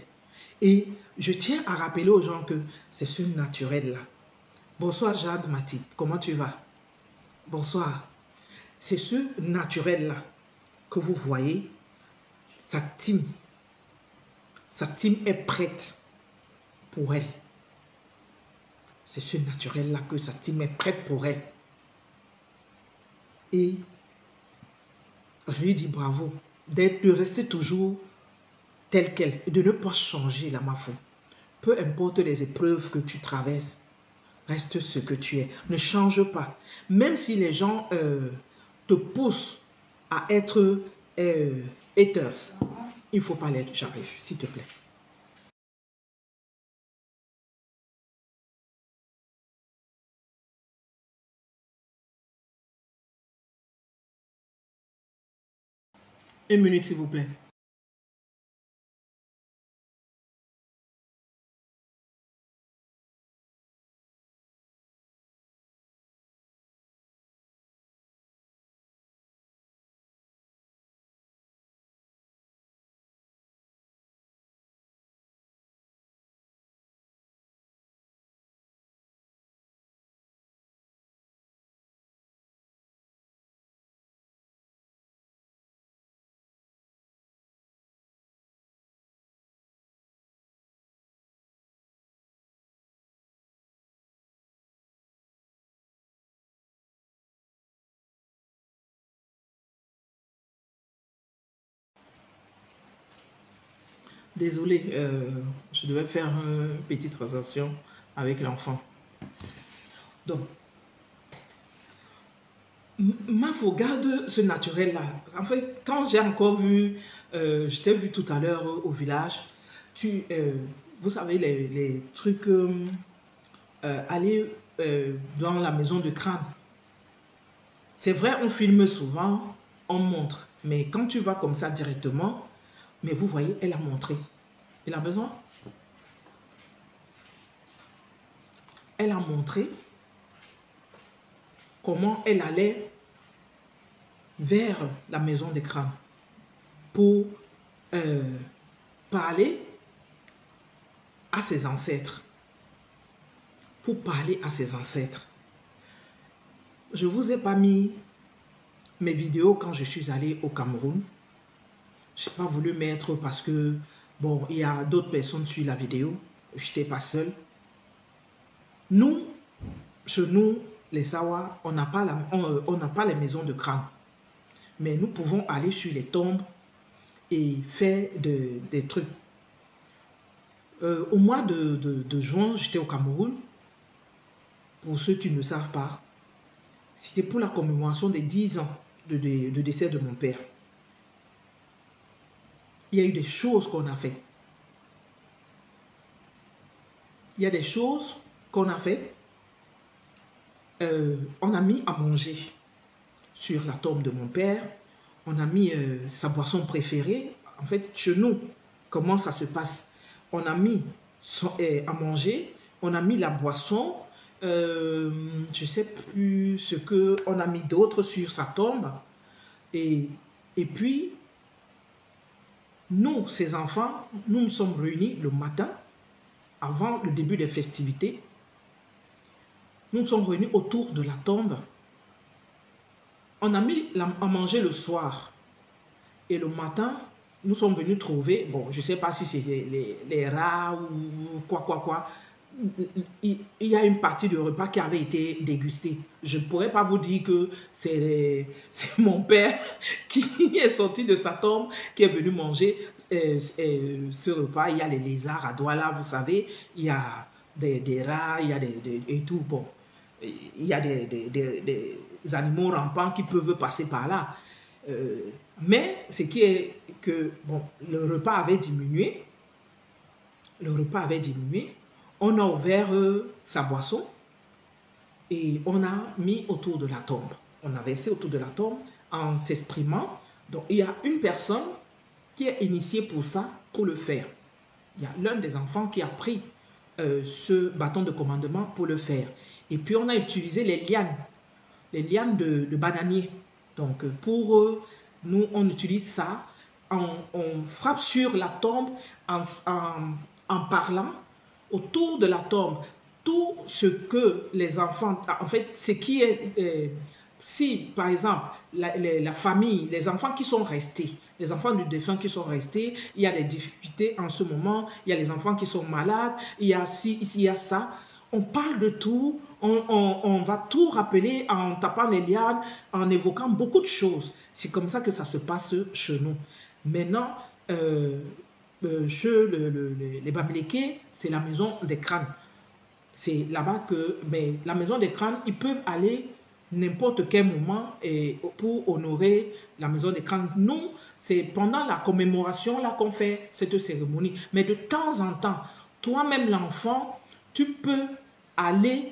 Et je tiens à rappeler aux gens que c'est ce naturel-là. Bonsoir Jade Mati, comment tu vas? Bonsoir. c'est ce naturel-là que vous voyez. Sa team est prête pour elle. C'est ce naturel-là que sa team est prête pour elle. Et je lui dis bravo, de rester toujours telle qu'elle, et de ne pas changer la Mafo. Peu importe les épreuves que tu traverses, reste ce que tu es. Ne change pas. Même si les gens te poussent à être haters, il ne faut pas l'être. J'arrive, s'il te plaît. Une minute, s'il vous plaît. Désolé, je devais faire une petite transaction avec l'enfant. Donc, Mafo, garde ce naturel-là. En fait, quand j'ai encore vu, je t'ai vu tout à l'heure au village, vous savez, les trucs, aller dans la maison de crâne. C'est vrai, on filme souvent, on montre. Mais quand tu vas comme ça directement, mais vous voyez, elle a montré. Elle a besoin. Elle a montré comment elle allait vers la maison des crânes pour parler à ses ancêtres. Pour parler à ses ancêtres. Je ne vous ai pas mis mes vidéos quand je suis allée au Cameroun. Je n'ai pas voulu mettre parce que, bon, il y a d'autres personnes sur la vidéo. Je n'étais pas seule. Nous, chez nous, les Sawa, on n'a pas les maisons de crâne. Mais nous pouvons aller sur les tombes et faire des trucs. Au mois de juin, j'étais au Cameroun. Pour ceux qui ne savent pas, c'était pour la commémoration des 10 ans de décès de mon père. Il y a eu des choses qu'on a fait. Il y a des choses qu'on a fait. On a mis à manger sur la tombe de mon père. On a mis sa boisson préférée. En fait, chez nous, comment ça se passe? On a mis à manger, on a mis la boisson, je ne sais plus ce qu'on a mis d'autre sur sa tombe. Et puis, nous, ces enfants, nous nous sommes réunis le matin, avant le début des festivités. Nous nous sommes réunis autour de la tombe. On a mis à manger le soir. Et le matin, nous sommes venus trouver, bon, je ne sais pas si c'est les rats ou quoi. Il y a une partie du repas qui avait été dégustée. Je ne pourrais pas vous dire que c'est mon père qui est sorti de sa tombe, qui est venu manger ce repas. Il y a les lézards à Douala, vous savez, il y a des rats, il y a et tout. Bon, il y a des animaux rampants qui peuvent passer par là. Mais ce qui est que bon, le repas avait diminué. Le repas avait diminué. On a ouvert sa boisson et on a mis autour de la tombe. On a versé autour de la tombe en s'exprimant. Donc, il y a une personne qui est initiée pour ça, pour le faire. Il y a l'un des enfants qui a pris ce bâton de commandement pour le faire. Et puis, on a utilisé les lianes de bananier. Donc, pour nous, on utilise ça. On frappe sur la tombe en parlant autour de la tombe. Tout ce que les enfants, en fait, ce qui est si, par exemple, la famille, les enfants qui sont restés, les enfants du défunt qui sont restés, il y a des difficultés en ce moment, il y a les enfants qui sont malades, il y a ci, ici, il y a ça. On parle de tout, on va tout rappeler en tapant les lianes, en évoquant beaucoup de choses. C'est comme ça que ça se passe chez nous. Maintenant, chez les Bamileke, c'est la maison des crânes. C'est là-bas que, mais la maison des crânes, ils peuvent aller n'importe quel moment et pour honorer la maison des crânes. Nous, c'est pendant la commémoration là qu'on fait cette cérémonie. Mais de temps en temps, toi-même l'enfant, tu peux aller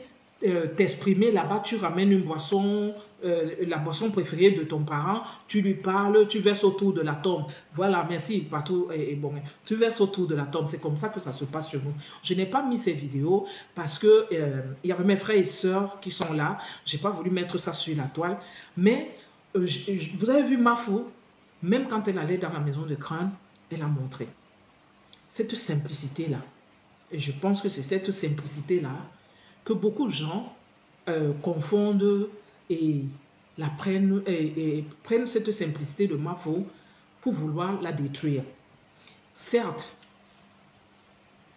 t'exprimer là-bas, tu ramènes une boisson, la boisson préférée de ton parent, tu lui parles, tu verses autour de la tombe. Voilà, merci, Patou. Et bon, tu verses autour de la tombe. C'est comme ça que ça se passe chez nous. Je n'ai pas mis ces vidéos parce que il y avait mes frères et sœurs qui sont là. Je n'ai pas voulu mettre ça sur la toile. Mais vous avez vu Mafo, même quand elle allait dans la maison de crâne, elle a montré cette simplicité-là. Et je pense que c'est cette simplicité-là que beaucoup de gens confondent et la prennent, et prennent cette simplicité de Mafo pour vouloir la détruire. Certes,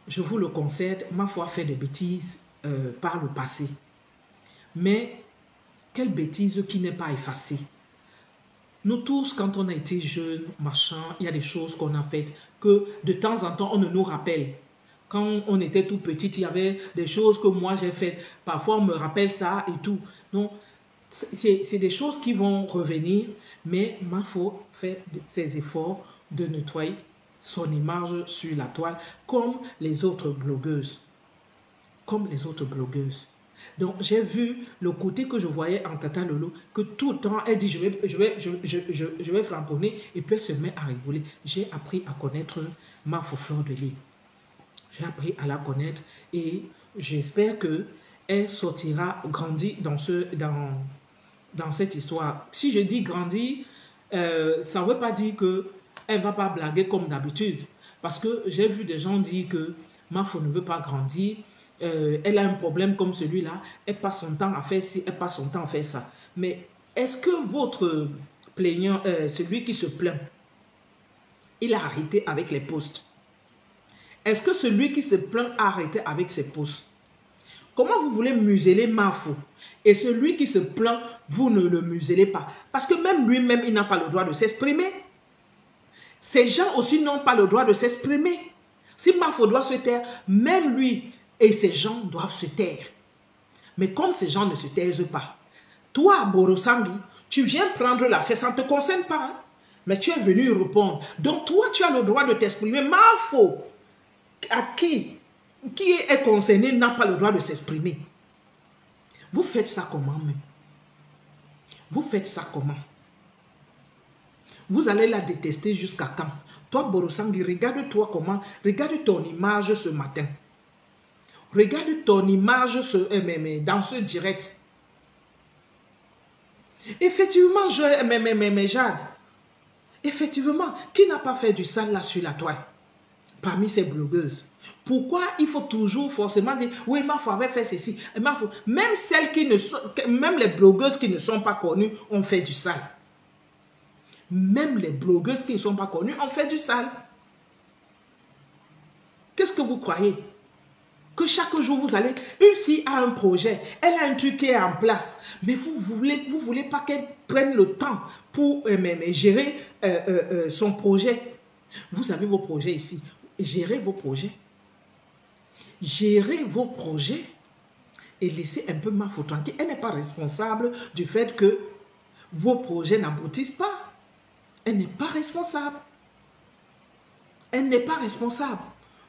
je vous le concède, Mafo a fait des bêtises par le passé. Mais quelle bêtise qui n'est pas effacée? Nous tous, quand on a été jeunes, machin, il y a des choses qu'on a faites que de temps en temps, on ne nous rappelle. Quand on était tout petit, il y avait des choses que moi j'ai faites. Parfois, on me rappelle ça et tout. Donc, c'est des choses qui vont revenir, mais Mafo fait ses efforts de nettoyer son image sur la toile, comme les autres blogueuses. Comme les autres blogueuses. Donc, j'ai vu le côté que je voyais en Tata Lolo, que tout le temps, elle dit, je vais flamponner, et puis elle se met à rigoler. J'ai appris à connaître Mafo Fleur de Lys. J'ai appris à la connaître et j'espère qu'elle sortira grandie dans cette histoire. Si je dis grandie, ça ne veut pas dire qu'elle ne va pas blaguer comme d'habitude. Parce que j'ai vu des gens dire que Mafo ne veut pas grandir, elle a un problème comme celui-là, elle passe son temps à faire ci, elle passe son temps à faire ça. Mais est-ce que votre plaignant, celui qui se plaint, il a arrêté avec les posts? Est-ce que celui qui se plaint a arrêté avec ses posts? Comment vous voulez museler Mafo? Et celui qui se plaint, vous ne le muselez pas. Parce que même lui-même, il n'a pas le droit de s'exprimer. Ces gens aussi n'ont pas le droit de s'exprimer. Si Mafo doit se taire, même lui et ces gens doivent se taire. Mais comme ces gens ne se taisent pas, toi, Borosangi, tu viens prendre la fête, ça ne te concerne pas. Hein? Mais tu es venu répondre. Donc toi, tu as le droit de t'exprimer. Mafo, à qui est concerné n'a pas le droit de s'exprimer. Vous faites ça comment même? Vous faites ça comment? Vous allez la détester jusqu'à quand? Toi, Borosangi, regarde-toi comment. Regarde ton image ce matin. Regarde ton image dans ce direct. Effectivement, Jade. Effectivement, qui n'a pas fait du sale là sur la toile? Parmi ces blogueuses. Pourquoi il faut toujours forcément dire oui, Mafo avait fait ceci. Même celles qui ne sont, même les blogueuses qui ne sont pas connues ont fait du sale. Même les blogueuses qui ne sont pas connues ont fait du sale. Qu'est-ce que vous croyez? Que chaque jour vous allez, une fille a un projet, elle a un truc qui est en place, mais vous voulez pas qu'elle prenne le temps pour gérer son projet. Vous avez vos projets ici. Gérez vos projets. Gérez vos projets et laissez un peu Mafo tranquille. Elle n'est pas responsable du fait que vos projets n'aboutissent pas. Elle n'est pas responsable. Elle n'est pas responsable.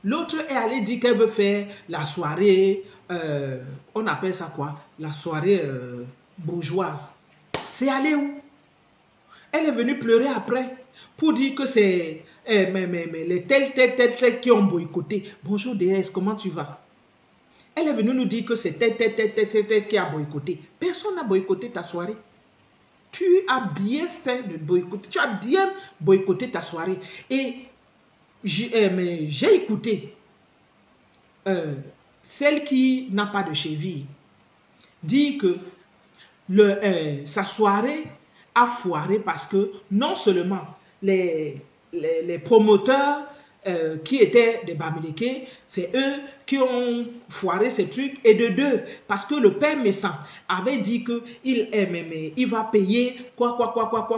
L'autre est allée dire qu'elle veut faire la soirée, on appelle ça quoi? La soirée bourgeoise. C'est allé où? Elle est venue pleurer après pour dire que c'est les tels qui ont boycotté. Bonjour déesse, comment tu vas? Elle est venue nous dire que c'est tel qui a boycotté. Personne n'a boycotté ta soirée. Tu as bien fait de boycotter. Tu as bien boycotté ta soirée. Et j'ai écouté celle qui n'a pas de cheville dire que sa soirée a foiré parce que non seulement les promoteurs qui étaient des Bamileke, c'est eux qui ont foiré ces trucs, et de deux, parce que le père Messan avait dit qu'il va payer quoi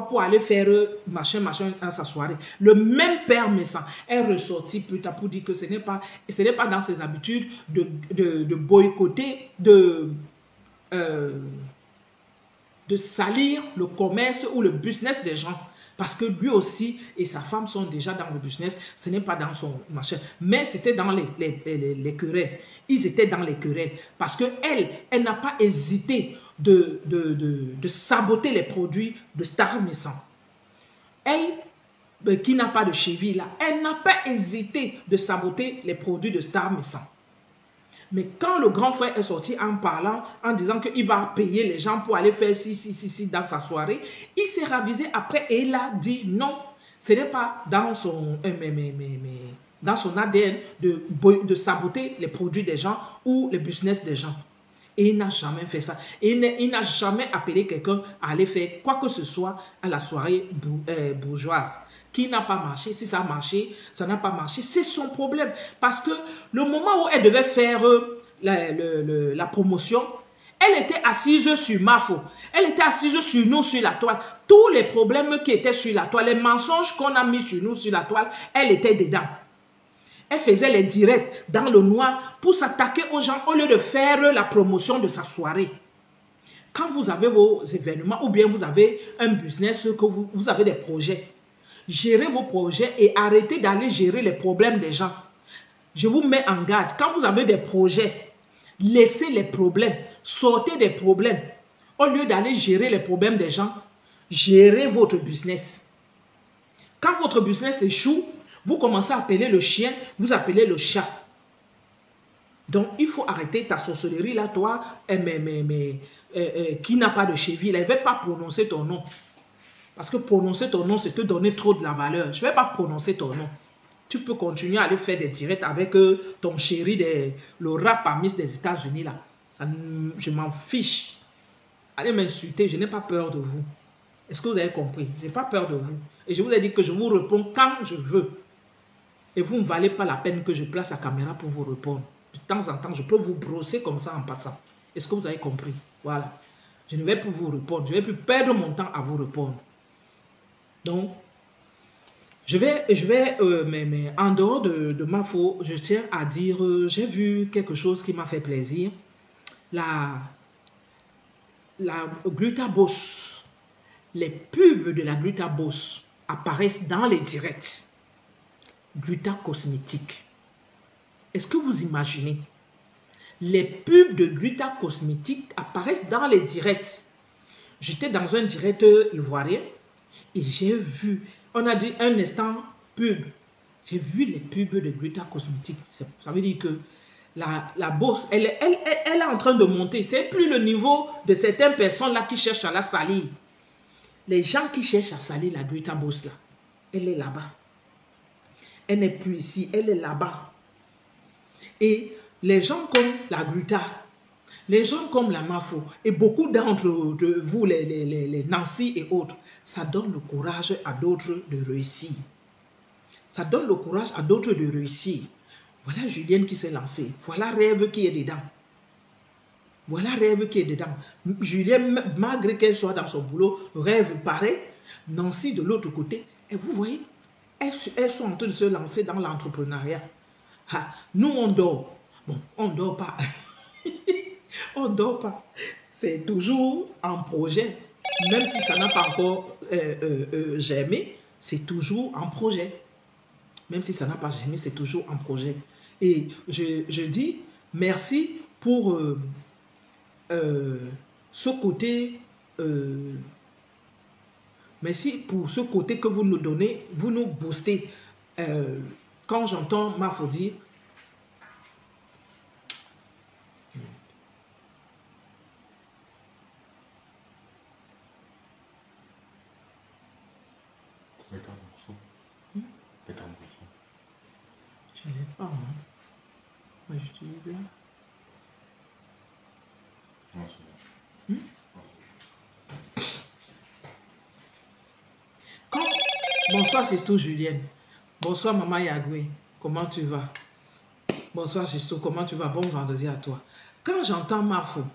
pour aller faire machin dans sa soirée. Le même père Messan est ressorti plus tard pour dire que ce n'est pas dans ses habitudes de boycotter, de salir le commerce ou le business des gens. Parce que lui aussi et sa femme sont déjà dans le business. Ce n'est pas dans son machin. Mais c'était dans les querelles. Ils étaient dans les querelles. Parce qu'elle n'a pas hésité de saboter les produits de Star Messan. Elle, qui n'a pas de cheville là, elle n'a pas hésité de saboter les produits de Star Messan. Mais quand le grand frère est sorti en parlant, en disant qu'il va payer les gens pour aller faire ci dans sa soirée, il s'est ravisé après et il a dit non, ce n'est pas dans son ADN de saboter les produits des gens ou les business des gens. Et il n'a jamais fait ça. Et il n'a jamais appelé quelqu'un à aller faire quoi que ce soit à la soirée bourgeoise. Qui n'a pas marché, si ça a marché, ça n'a pas marché, c'est son problème. Parce que le moment où elle devait faire la promotion, elle était assise sur Mafo. Elle était assise sur nous, sur la toile. Tous les problèmes qui étaient sur la toile, les mensonges qu'on a mis sur nous, sur la toile, elle était dedans. Elle faisait les directs dans le noir pour s'attaquer aux gens au lieu de faire la promotion de sa soirée. Quand vous avez vos événements ou bien vous avez un business, que vous avez des projets, gérez vos projets et arrêtez d'aller gérer les problèmes des gens. Je vous mets en garde. Quand vous avez des projets, laissez les problèmes, sortez des problèmes. Au lieu d'aller gérer les problèmes des gens, gérez votre business. Quand votre business échoue, vous commencez à appeler le chien, vous appelez le chat. Donc, il faut arrêter ta sorcellerie là, toi, qui n'a pas de cheville. Elle ne va pas prononcer ton nom. Parce que prononcer ton nom, c'est te donner trop de la valeur. Je ne vais pas prononcer ton nom. Tu peux continuer à aller faire des directs avec ton chéri, le rap à Miss des États-Unis là. Ça, je m'en fiche. Allez m'insulter, je n'ai pas peur de vous. Est-ce que vous avez compris? Je n'ai pas peur de vous. Et je vous ai dit que je vous réponds quand je veux. Et vous ne valez pas la peine que je place la caméra pour vous répondre. De temps en temps, je peux vous brosser comme ça en passant. Est-ce que vous avez compris? Voilà. Je ne vais plus vous répondre. Je ne vais plus perdre mon temps à vous répondre. Donc, mais en dehors de ma faute, je tiens à dire, j'ai vu quelque chose qui m'a fait plaisir. La Gluta-Boss, les pubs de la Gluta-Boss apparaissent dans les directs. Gluta Cosmétique. Est-ce que vous imaginez? Les pubs de Gluta Cosmétique apparaissent dans les directs. J'étais dans un direct ivoirien et j'ai vu, on a dit un instant pub. J'ai vu les pubs de Gluta Cosmétique. Ça veut dire que la bourse, elle est en train de monter. C'est plus le niveau de certaines personnes là qui cherchent à la salir. Les gens qui cherchent à salir la Gluta Boss là, elle est là-bas. Elle n'est plus ici, elle est là-bas. Et les gens comme la Gluta, les gens comme la Mafo, et beaucoup d'entre vous, les Nancy et autres, ça donne le courage à d'autres de réussir. Ça donne le courage à d'autres de réussir. Voilà Julienne qui s'est lancée. Voilà Rêve qui est dedans. Voilà Rêve qui est dedans. Julienne, malgré qu'elle soit dans son boulot, Rêve pareil. Nancy de l'autre côté. Et vous voyez, elles sont en train de se lancer dans l'entrepreneuriat. Nous, on dort. Bon, on ne dort pas. On ne dort pas. C'est toujours un projet. Même si ça n'a pas encore germé, c'est toujours un projet. Même si ça n'a pas germé, c'est toujours un projet. Et je dis merci pour ce côté... merci pour ce côté que vous nous donnez, vous nous boostez. Quand j'entends Mafo dire, ça fait 40%. Ça fait 40%. Je n'ai pas, hein. Moi, je dis là. Non, c'est bon. Bonsoir, c'est tout, Julienne. Bonsoir, Maman Yagoué. Comment tu vas? Bonsoir, Justo. Comment tu vas? Bon vendredi à toi. Quand j'entends Mafo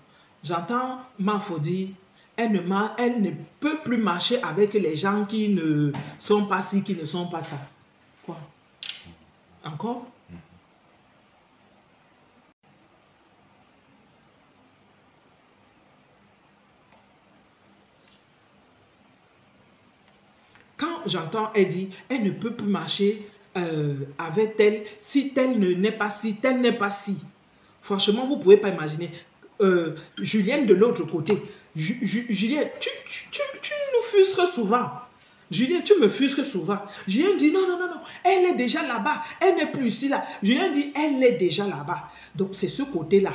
dire, elle ne peut plus marcher avec les gens qui ne sont pas ci, qui ne sont pas ça. Quoi? Encore? Quand j'entends, elle dit, elle ne peut plus marcher avec tel, si tel n'est pas ci, tel n'est pas ci. Franchement, vous ne pouvez pas imaginer. Julienne de l'autre côté. Julienne, tu nous frustres souvent. Julienne, tu me frustres souvent. Julienne dit, non, non, non, non, elle est déjà là-bas. Elle n'est plus ici, là. Julienne dit, elle est déjà là-bas. Donc, c'est ce côté-là.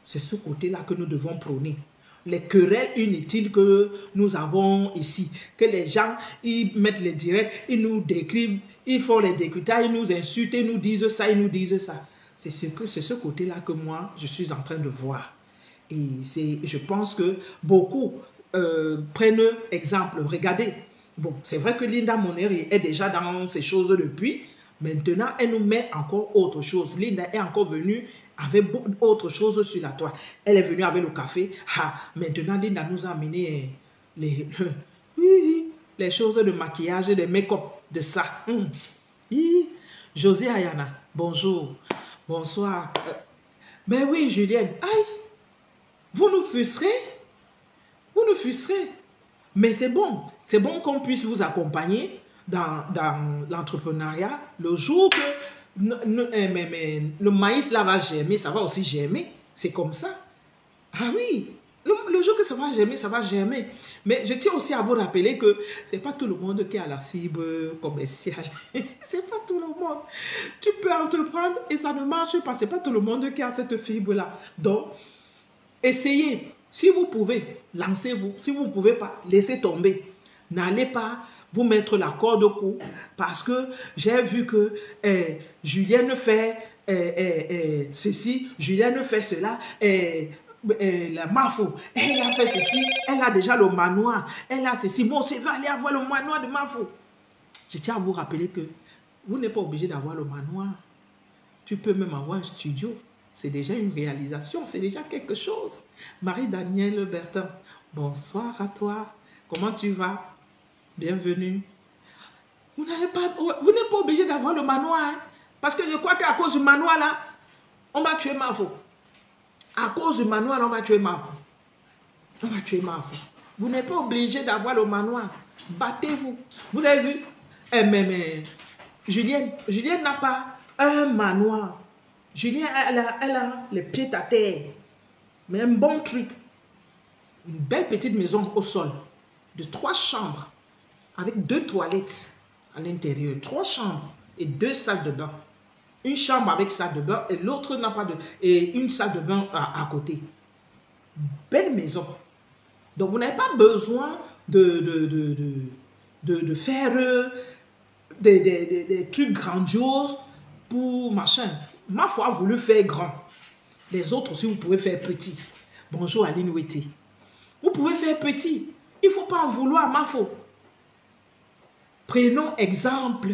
C'est ce côté-là que nous devons prôner. Les querelles inutiles que nous avons ici, que les gens, ils mettent les directs, ils nous décrivent, ils font les décryptages, ils nous insultent, ils nous disent ça, ils nous disent ça. C'est ce côté-là que moi, je suis en train de voir. Et je pense que beaucoup prennent exemple. Regardez, bon, c'est vrai que Linda Moneri est déjà dans ces choses depuis. Maintenant, elle nous met encore autre chose. Linda est encore venue avec autre chose sur la toile. Elle est venue avec le café. Ah, maintenant, Linda nous a amené les choses de maquillage, de make-up, de ça. José Ayana, bonjour. Bonsoir. Mais oui, Julienne, aïe, vous nous frustrez. Vous nous frustrez. Mais c'est bon qu'on puisse vous accompagner dans l'entrepreneuriat. Le jour que le maïs là va germer, ça va aussi germer. C'est comme ça. Ah oui, le jour que ça va germer, ça va germer. Mais je tiens aussi à vous rappeler que ce n'est pas tout le monde qui a la fibre commerciale. Ce n'est pas tout le monde. Tu peux entreprendre et ça ne marche pas. Ce n'est pas tout le monde qui a cette fibre-là. Donc, essayez. Si vous pouvez, lancez-vous. Si vous ne pouvez pas, laissez tomber. N'allez pas vous mettre la corde au cou parce que j'ai vu que Julienne fait ceci, Julienne fait cela, la Mafo, elle a fait ceci, elle a déjà le manoir, elle a ceci, bon, c'est va aller avoir le manoir de Mafo. Je tiens à vous rappeler que vous n'êtes pas obligé d'avoir le manoir. Tu peux même avoir un studio. C'est déjà une réalisation, c'est déjà quelque chose. Marie-Danielle Bertin, bonsoir à toi. Comment tu vas? Bienvenue. Vous n'êtes pas obligé d'avoir le manoir. Hein? Parce que je crois qu'à cause du manoir, là, on va tuer Mafo. À cause du manoir, on va tuer Mafo. On va tuer Mafo. Vous n'êtes pas obligé d'avoir le manoir. Battez-vous. Vous avez vu? Mais Julienne n'a pas un manoir. Julienne, elle a les pieds à terre. Mais un bon truc. Une belle petite maison au sol. De 3 chambres. Avec 2 toilettes à l'intérieur. 3 chambres et 2 salles de bain. Une chambre avec salle de bain et l'autre n'a pas de... Et une salle de bain à côté. Belle maison. Donc vous n'avez pas besoin de faire des trucs grandioses pour machin. Ma foi a voulu faire grand. Les autres aussi, vous pouvez faire petit. Bonjour Aline Weti. Vous pouvez faire petit. Il ne faut pas en vouloir, ma foi. Prenons exemple.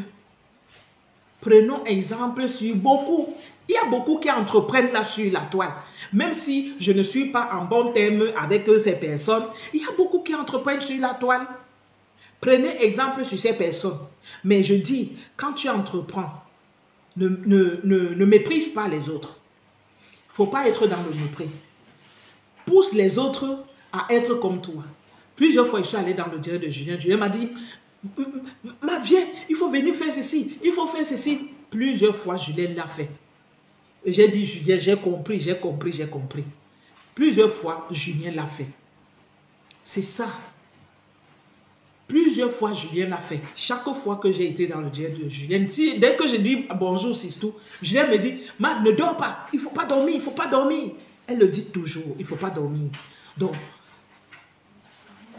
Prenons exemple sur beaucoup. Il y a beaucoup qui entreprennent là sur la toile. Même si je ne suis pas en bon terme avec ces personnes, il y a beaucoup qui entreprennent sur la toile. Prenez exemple sur ces personnes. Mais je dis, quand tu entreprends, ne méprise pas les autres. Il ne faut pas être dans le mépris. Pousse les autres à être comme toi. Plusieurs fois, je suis allée dans le direct de Julien. Julien m'a dit, viens, il faut venir faire ceci, il faut faire ceci. Plusieurs fois, Julien l'a fait. J'ai dit, Julien, j'ai compris, j'ai compris, j'ai compris. Plusieurs fois, Julien l'a fait. C'est ça. Plusieurs fois, Julien l'a fait. Chaque fois que j'ai été dans le direct de Julien, dès que je dis bonjour, c'est tout, Julien me dit, ne dors pas, il ne faut pas dormir, il ne faut pas dormir. Elle le dit toujours, il ne faut pas dormir. Donc,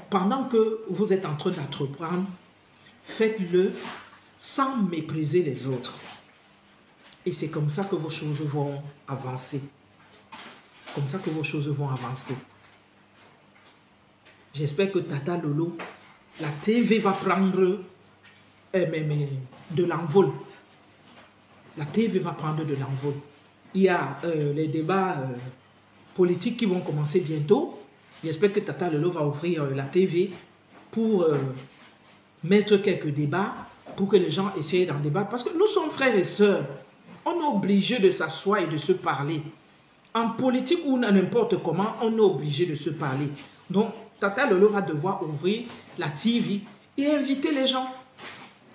pendant que vous êtes en train d'entreprendre, faites-le sans mépriser les autres. Et c'est comme ça que vos choses vont avancer. Comme ça que vos choses vont avancer. J'espère que Tata Lolo, la TV va prendre de l'envol. La TV va prendre de l'envol. Il y a les débats politiques qui vont commencer bientôt. J'espère que Tata Lelo va ouvrir la TV pour mettre quelques débats, pour que les gens essayent d'en débattre. Parce que nous sommes frères et sœurs. On est obligé de s'asseoir et de se parler. En politique ou n'importe comment, on est obligé de se parler. Donc, Tata Lelo va devoir ouvrir la TV et inviter les gens.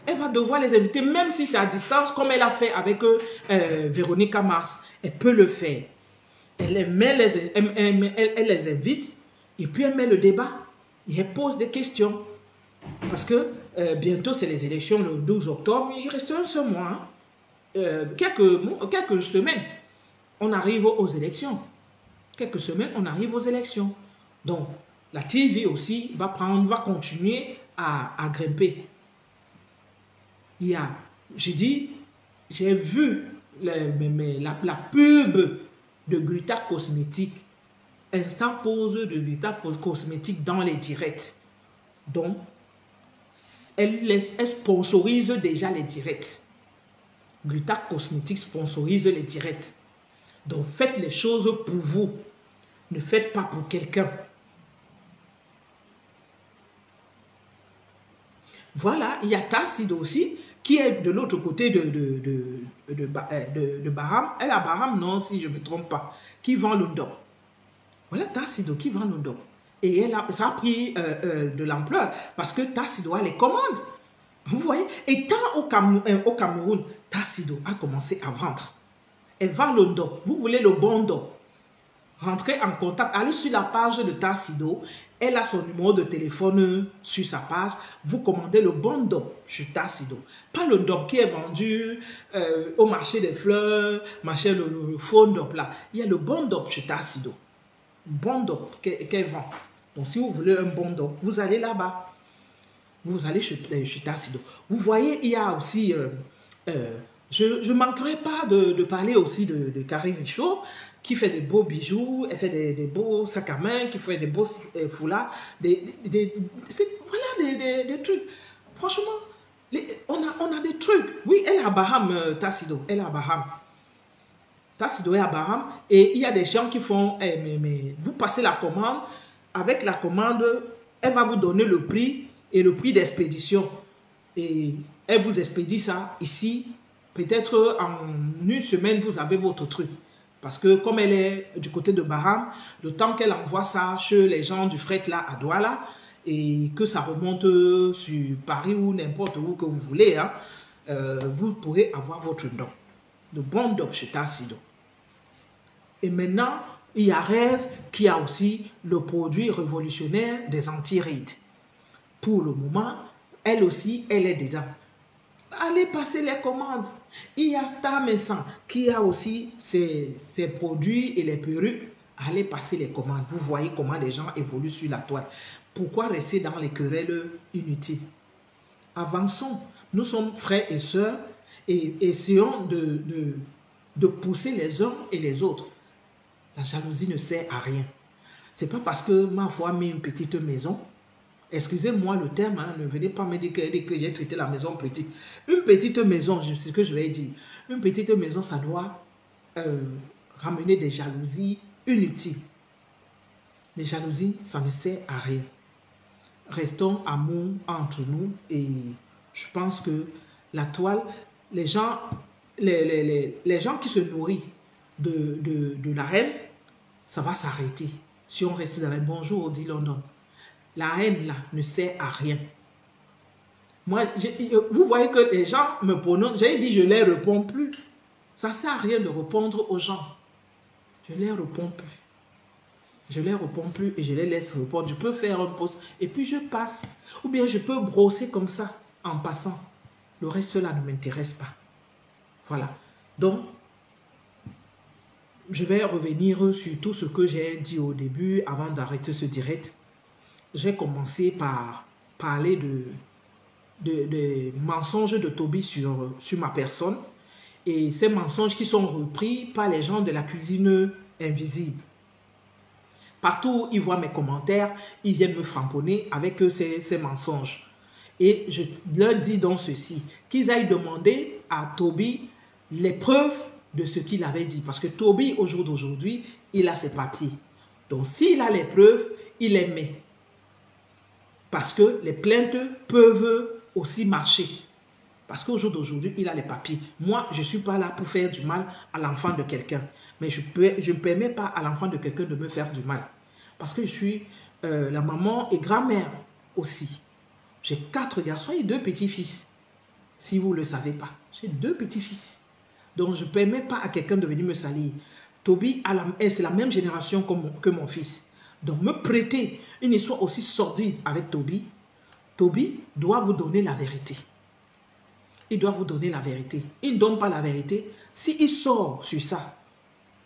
Elle va devoir les inviter, même si c'est à distance, comme elle a fait avec Véronique Mars. Elle peut le faire. Elle les invite et puis elle met le débat. Et elle pose des questions. Parce que bientôt, c'est les élections le 12 octobre. Il reste un seul mois. Quelques semaines, on arrive aux élections. Quelques semaines, on arrive aux élections. Donc, la TV aussi va continuer à grimper. J'ai vu la pub de Gluta Cosmétique, instant pause de Gluta Cosmétique dans les directs. Donc, elle sponsorise déjà les directs. Gluta Cosmétique sponsorise les directs. Donc, faites les choses pour vous. Ne faites pas pour quelqu'un. Voilà, il y a Tassid aussi, qui est de l'autre côté de Baham. Elle a Baham, non, si je ne me trompe pas, qui vend le dos. Voilà Tassido qui vend le dos. Et ça a pris de l'ampleur parce que Tassido a les commandes. Vous voyez? Et tant au Cameroun, Tassido a commencé à vendre. Elle vend le dos. Vous voulez le bon dos? Rentrez en contact, allez sur la page de Tassido. Elle a son numéro de téléphone sur sa page. Vous commandez le bon DOP chez Tassido. Pas le DOP qui est vendu au marché des fleurs, marché le faux DOP là. Il y a le bon DOP chez Tassido. Bon DOP qu'elle vend. Donc si vous voulez un bon DOP, vous allez là-bas. Vous allez chez Tassido. Vous voyez, il y a aussi... je ne manquerai pas de parler aussi de Karine Richaud, qui fait des beaux bijoux, elle fait des beaux sacs à main, qui fait des beaux foulards, voilà des trucs. Franchement, on a des trucs. Oui, elle est à Baham, Tassido, elle est à Baham. Tassido est à Baham, et il y a des gens qui font, mais vous passez la commande, avec la commande, elle va vous donner le prix et le prix d'expédition. Et elle vous expédie ça ici, peut-être en une semaine, vous avez votre truc. Parce que comme elle est du côté de Baham, le temps qu'elle envoie ça chez les gens du fret là à Douala et que ça remonte sur Paris ou n'importe où que vous voulez, hein, vous pourrez avoir votre don. De bon don chez Tassido. Et maintenant, il y a Rêve qui a aussi le produit révolutionnaire des anti-rides. Pour le moment, elle aussi, elle est dedans. Allez passer les commandes. Il y a Star Messan qui a aussi ses produits et les perruques. Allez passer les commandes. Vous voyez comment les gens évoluent sur la toile. Pourquoi rester dans les querelles inutiles? Avançons. Nous sommes frères et sœurs et essayons de pousser les uns et les autres. La jalousie ne sert à rien. C'est pas parce que ma foi a mis une petite maison. Excusez-moi le terme, hein, ne venez pas me dire que j'ai traité la maison petite. Une petite maison, c'est ce que je vais dire. Une petite maison, ça doit ramener des jalousies inutiles. Les jalousies, ça ne sert à rien. Restons amour entre nous et je pense que la toile, les gens qui se nourrissent de la haine, ça va s'arrêter. Si on reste dans les bonjours, dit London. La haine, là, ne sert à rien. Moi, vous voyez que les gens me prononcent, j'ai dit, je ne les réponds plus. Ça ne sert à rien de répondre aux gens. Je ne les réponds plus. Je ne les réponds plus et je les laisse répondre. Je peux faire un post et puis je passe. Ou bien je peux brosser comme ça, en passant. Le reste, là, ne m'intéresse pas. Voilà. Donc, je vais revenir sur tout ce que j'ai dit au début avant d'arrêter ce direct. J'ai commencé par parler de mensonges de Toby sur ma personne et ces mensonges qui sont repris par les gens de la cuisine invisible. Partout où ils voient mes commentaires, ils viennent me framponner avec ces mensonges. Et je leur dis donc ceci, qu'ils aillent demander à Toby les preuves de ce qu'il avait dit. Parce que Toby, au jour d'aujourd'hui, il a ses papiers. Donc, s'il a les preuves, il les met. Parce que les plaintes peuvent aussi marcher. Parce qu'au jour d'aujourd'hui, il a les papiers. Moi, je ne suis pas là pour faire du mal à l'enfant de quelqu'un. Mais je ne permets pas à l'enfant de quelqu'un de me faire du mal. Parce que je suis la maman et grand-mère aussi. J'ai 4 garçons et 2 petits-fils. Si vous ne le savez pas. J'ai 2 petits-fils. Donc, je ne permets pas à quelqu'un de venir me salir. Toby, c'est la même génération que mon fils. Donc, me prêter une histoire aussi sordide avec Toby, Toby doit vous donner la vérité. Il doit vous donner la vérité. Il ne donne pas la vérité. S'il sort sur ça,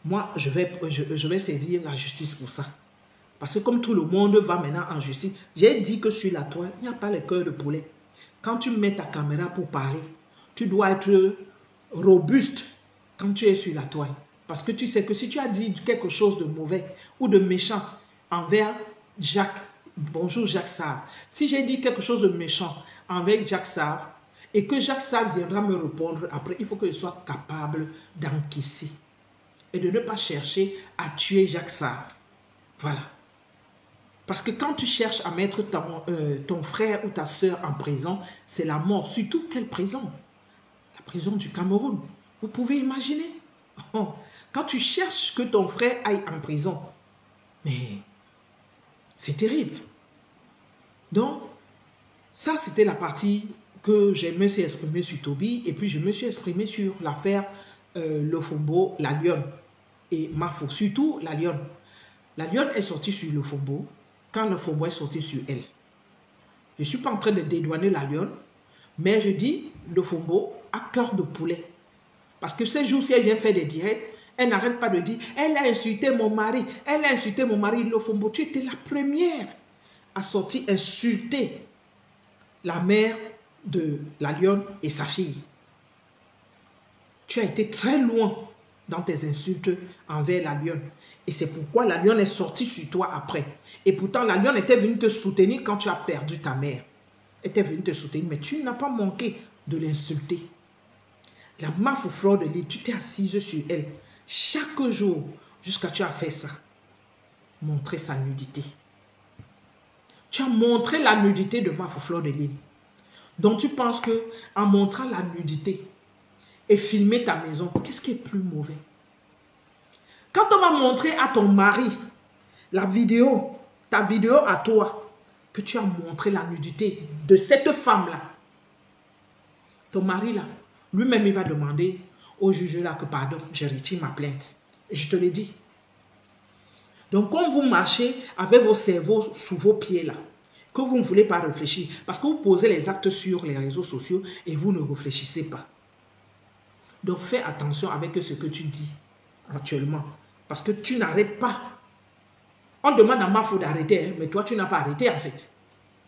moi, je vais saisir la justice pour ça. Parce que comme tout le monde va maintenant en justice, j'ai dit que sur la toile, il n'y a pas le cœur de poulet. Quand tu mets ta caméra pour parler, tu dois être robuste quand tu es sur la toile. Parce que tu sais que si tu as dit quelque chose de mauvais ou de méchant envers Jacques, bonjour Jacques Savre, si j'ai dit quelque chose de méchant envers Jacques Savre et que Jacques Savre viendra me répondre après, il faut que je sois capable d'encaisser et de ne pas chercher à tuer Jacques Savre. Voilà. Parce que quand tu cherches à mettre ton frère ou ta soeur en prison, c'est la mort. Surtout quelle prison? La prison du Cameroun. Vous pouvez imaginer? Quand tu cherches que ton frère aille en prison, mais c'est terrible. Donc, ça c'était la partie que je me suis exprimée sur Toby et puis je me suis exprimée sur l'affaire Lofombo, la lionne et Mafo. Surtout la lionne. La lionne est sortie sur Lofombo quand Lofombo est sorti sur elle. Je ne suis pas en train de dédouaner la lionne, mais je dis Lofombo a cœur de poulet. Parce que ces jours-ci, elle vient faire des directs, elle n'arrête pas de dire, elle a insulté mon mari, elle a insulté mon mari, Lofombo. Tu étais la première à sortir insulter la mère de la lionne et sa fille. Tu as été très loin dans tes insultes envers la lionne. Et c'est pourquoi la lionne est sortie sur toi après. Et pourtant, la lionne était venue te soutenir quand tu as perdu ta mère. Elle était venue te soutenir, mais tu n'as pas manqué de l'insulter. La Mafo Fleur de Lille, tu t'es assise sur elle chaque jour jusqu'à ce que tu as fait ça. Montrer sa nudité. Tu as montré la nudité de Mafo Fleur de Lille. Donc tu penses que en montrant la nudité et filmer ta maison, qu'est-ce qui est plus mauvais? Quand on va montrer à ton mari la vidéo, ta vidéo à toi, que tu as montré la nudité de cette femme-là, ton mari là, lui-même il va demander au juge là que pardon, je retire ma plainte. Je te l'ai dit. Donc quand vous marchez avec vos cerveaux sous vos pieds là, que vous ne voulez pas réfléchir, parce que vous posez les actes sur les réseaux sociaux et vous ne réfléchissez pas. Donc fais attention avec ce que tu dis actuellement. Parce que tu n'arrêtes pas. On demande à Mafo d'arrêter, hein, mais toi, tu n'as pas arrêté en fait.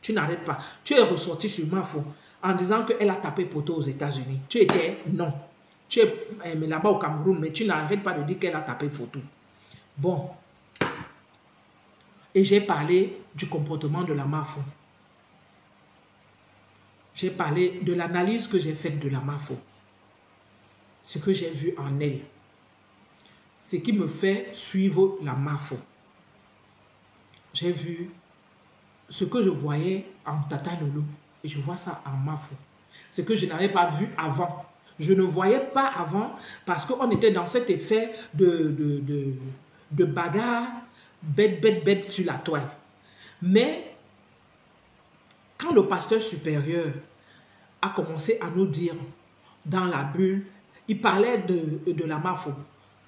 Tu n'arrêtes pas. Tu es ressorti sur Mafo en disant qu'elle a tapé poteau aux États-Unis. Tu étais non. Tu es là-bas au Cameroun, mais tu n'arrêtes pas de dire qu'elle a tapé photo. Bon. Et j'ai parlé du comportement de la Mafo. J'ai parlé de l'analyse que j'ai faite de la Mafo. Ce que j'ai vu en elle. Ce qui me fait suivre la Mafo. J'ai vu ce que je voyais en Tata Lolo et je vois ça en Mafo. Ce que je n'avais pas vu avant. Je ne voyais pas avant parce qu'on était dans cet effet de bagarre bête sur la toile. Mais quand le pasteur supérieur a commencé à nous dire dans la bulle, il parlait de la Mafo.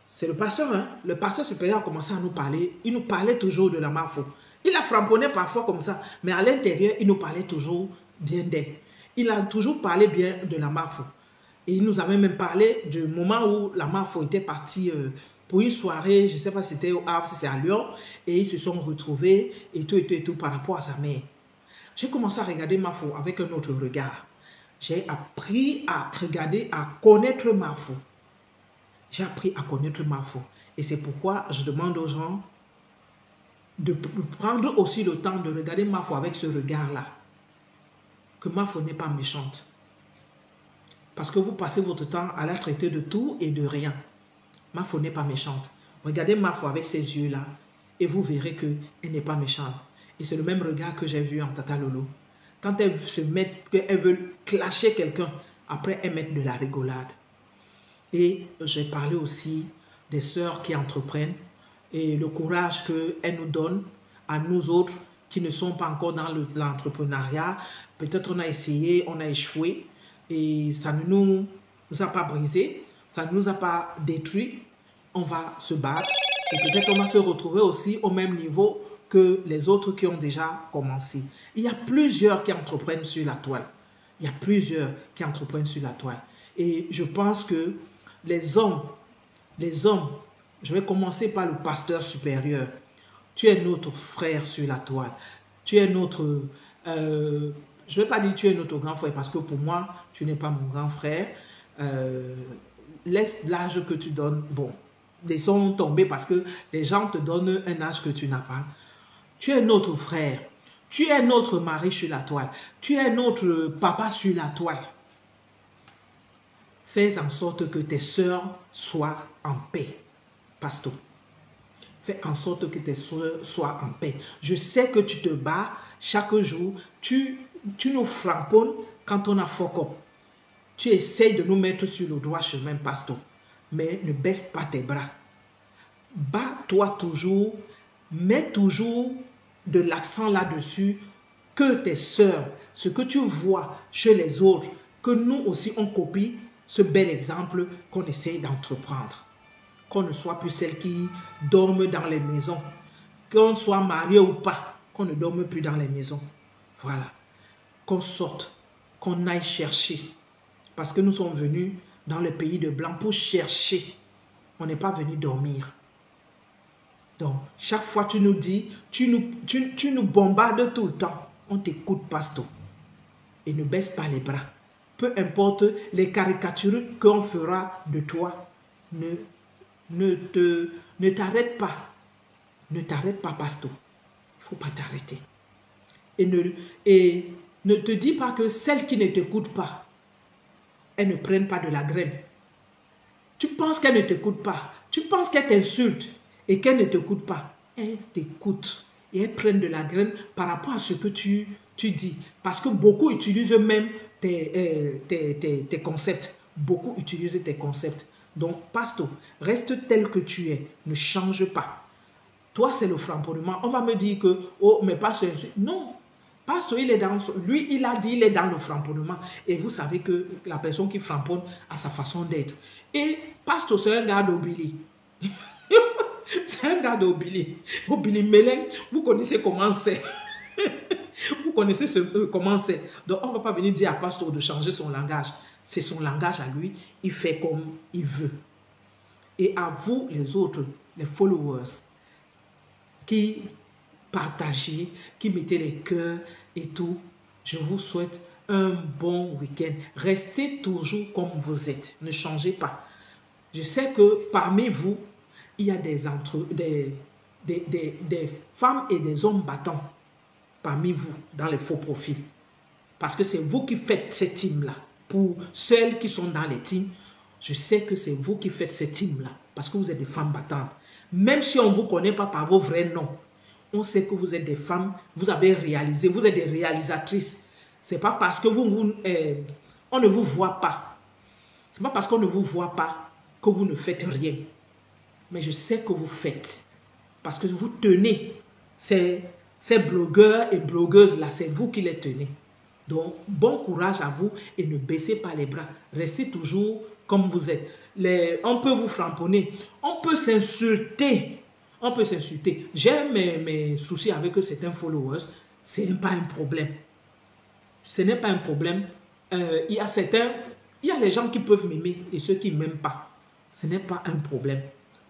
C'est le pasteur, hein? Le pasteur supérieur a commencé à nous parler. Il nous parlait toujours de la Mafo. Il a framponné parfois comme ça, mais à l'intérieur, il nous parlait toujours bien d'elle. Il a toujours parlé bien de la Mafo. Et il nous avait même parlé du moment où la Mafo était partie pour une soirée, je ne sais pas si c'était au Havre, si c'est à Lyon, et ils se sont retrouvés et tout par rapport à sa mère. J'ai commencé à regarder Mafo avec un autre regard. J'ai appris à regarder, à connaître Mafo. J'ai appris à connaître Mafo. Et c'est pourquoi je demande aux gens de prendre aussi le temps de regarder Mafo avec ce regard-là. que Mafo n'est pas méchante. Parce que vous passez votre temps à la traiter de tout et de rien. Mafo n'est pas méchante. Regardez Mafo avec ses yeux-là et vous verrez qu'elle n'est pas méchante. Et c'est le même regard que j'ai vu en Tata Lolo. Quand elle se met, qu'elle veut clasher quelqu'un, après elle met de la rigolade. Et j'ai parlé aussi des sœurs qui entreprennent et le courage qu'elles nous donnent à nous autres qui ne sont pas encore dans l'entrepreneuriat. Peut-être on a essayé, on a échoué et ça ne nous a pas brisé, ça ne nous a pas détruit. On va se battre et peut-être on va se retrouver aussi au même niveau que les autres qui ont déjà commencé. Il y a plusieurs qui entreprennent sur la toile. Il y a plusieurs qui entreprennent sur la toile. Et je pense que les hommes, je vais commencer par le pasteur supérieur. Tu es notre frère sur la toile. Tu es notre... je ne vais pas dire tu es notre grand frère parce que pour moi, tu n'es pas mon grand frère. Laisse l'âge que tu donnes. Bon, laissons tomber parce que les gens te donnent un âge que tu n'as pas. Tu es notre frère. Tu es notre mari sur la toile. Tu es notre papa sur la toile. Fais en sorte que tes sœurs soient en paix, pasteur. Fais en sorte que tes sœurs soient en paix. Je sais que tu te bats chaque jour. Tu nous frapponnes quand on a fuck up. Tu essayes de nous mettre sur le droit chemin, pasteur. Mais ne baisse pas tes bras. Bats-toi toujours. Mets toujours de l'accent là-dessus que tes sœurs, ce que tu vois chez les autres, que nous aussi on copie ce bel exemple qu'on essaie d'entreprendre. Qu'on ne soit plus celles qui dorment dans les maisons, qu'on soit marié ou pas, qu'on ne dorme plus dans les maisons. Voilà. Qu'on sorte, qu'on aille chercher. Parce que nous sommes venus dans le pays de blanc pour chercher. On n'est pas venu dormir. Donc, chaque fois tu nous dis, tu nous bombardes tout le temps. On t'écoute, pasteur. Et ne baisse pas les bras. Peu importe les caricatures qu'on fera de toi, ne t'arrête pas. Ne t'arrête pas, pasteur. Il ne faut pas t'arrêter. Et ne te dis pas que celles qui ne t'écoutent pas, elles ne prennent pas de la graine. Tu penses qu'elles ne t'écoutent pas. Tu penses qu'elles t'insultent et qu'elles ne t'écoutent pas. Elles t'écoutent et elles prennent de la graine par rapport à ce que tu dis. Parce que beaucoup utilisent même tes concepts. Beaucoup utilisent tes concepts. Donc, pasteur, reste tel que tu es. Ne change pas. Toi, c'est le framponnement. On va me dire que, oh, mais pasteur, non. Pasteur, il est dans, lui, il a dit, il est dans le framponnement. Et vous savez que la personne qui framponne a sa façon d'être. Et pasteur, c'est un gars d'Obili. C'est un gars d'Obili. Obili Mélène, vous connaissez comment c'est. Vous connaissez comment c'est. Donc, on ne va pas venir dire à pasteur de changer son langage. C'est son langage à lui. Il fait comme il veut. Et à vous, les autres, les followers, qui partagez, qui mettez les cœurs et tout, je vous souhaite un bon week-end. Restez toujours comme vous êtes. Ne changez pas. Je sais que parmi vous, il y a des femmes et des hommes battants parmi vous dans les faux profils. Parce que c'est vous qui faites ces teams-là. Pour celles qui sont dans les teams, je sais que c'est vous qui faites ces teams-là. Parce que vous êtes des femmes battantes. Même si on ne vous connaît pas par vos vrais noms, on sait que vous êtes des femmes, vous avez réalisé, vous êtes des réalisatrices. Ce n'est pas parce que on ne vous voit pas. Ce n'est pas parce qu'on ne vous voit pas que vous ne faites rien. Mais je sais que vous faites. Parce que vous tenez ces blogueurs et blogueuses-là, c'est vous qui les tenez. Donc, bon courage à vous et ne baissez pas les bras. Restez toujours comme vous êtes. On peut vous framponner. On peut s'insulter. On peut s'insulter. J'ai mes soucis avec certains followers. Ce n'est pas un problème. Ce n'est pas un problème. Il y a les gens qui peuvent m'aimer et ceux qui ne m'aiment pas. Ce n'est pas un problème.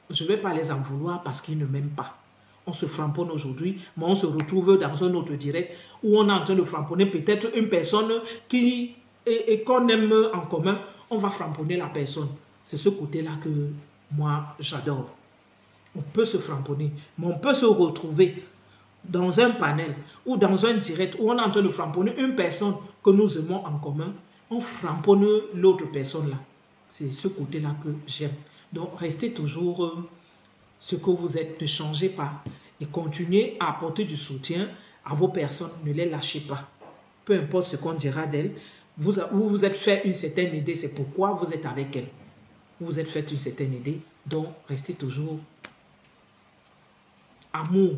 Je ne vais pas les en vouloir parce qu'ils ne m'aiment pas. On se framponne aujourd'hui, mais on se retrouve dans un autre direct où on est en train de framponner peut-être une personne qu'on aime en commun. On va framponner la personne. C'est ce côté-là que moi, j'adore. On peut se framponner, mais on peut se retrouver dans un panel ou dans un direct où on est en train de framponner une personne que nous aimons en commun, on framponne l'autre personne là. C'est ce côté-là que j'aime. Donc, restez toujours ce que vous êtes, ne changez pas et continuez à apporter du soutien à vos personnes, ne les lâchez pas. Peu importe ce qu'on dira d'elles, vous vous êtes fait une certaine idée, c'est pourquoi vous êtes avec elles. Vous vous êtes fait une certaine idée, donc restez toujours amour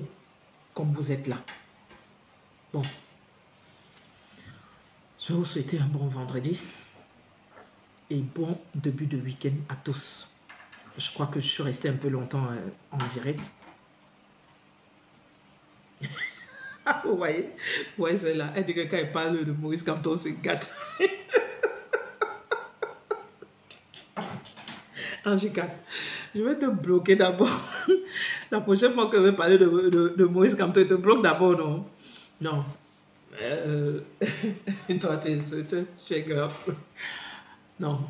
comme vous êtes là. Bon, je vais vous souhaiter un bon vendredi et bon début de week-end à tous. Je crois que je suis resté un peu longtemps en direct. Vous voyez? Ouais, c'est là. Elle dit que quand elle parle de Maurice Kamto, c'est gâte. Angika, je vais te bloquer d'abord. La prochaine fois que je vais parler de Maurice Kamto, je te bloque d'abord, non? Non. Toi, tu es grave. Non.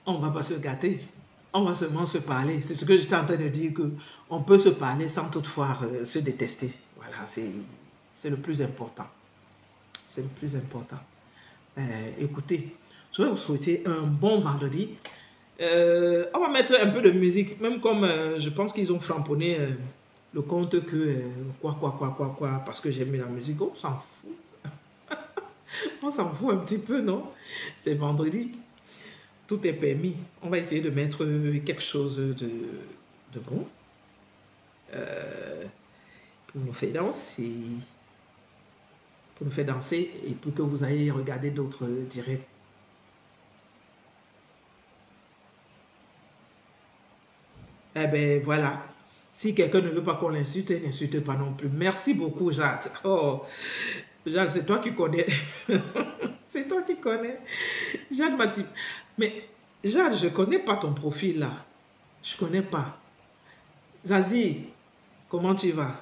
On va pas se gâter. On va seulement se parler. C'est ce que j'étais en train de dire, qu'on peut se parler sans toutefois se détester. Voilà, c'est le plus important. C'est le plus important. Écoutez, je vais vous souhaiter un bon vendredi. On va mettre un peu de musique, même comme je pense qu'ils ont framponné le compte que quoi, parce que j'aime la musique, on s'en fout. On s'en fout un petit peu, non? C'est vendredi. Tout est permis. On va essayer de mettre quelque chose de bon. Pour nous faire danser. Pour nous faire danser et pour que vous ayez regardé d'autres directs. Eh bien, voilà. Si quelqu'un ne veut pas qu'on l'insulte, n'insulte pas non plus. Merci beaucoup, Jacques. Oh, Jacques, c'est toi qui connais. C'est toi qui connais. Jacques m'a dit, mais Jacques, je ne connais pas ton profil là. Je ne connais pas. Zazie, comment tu vas?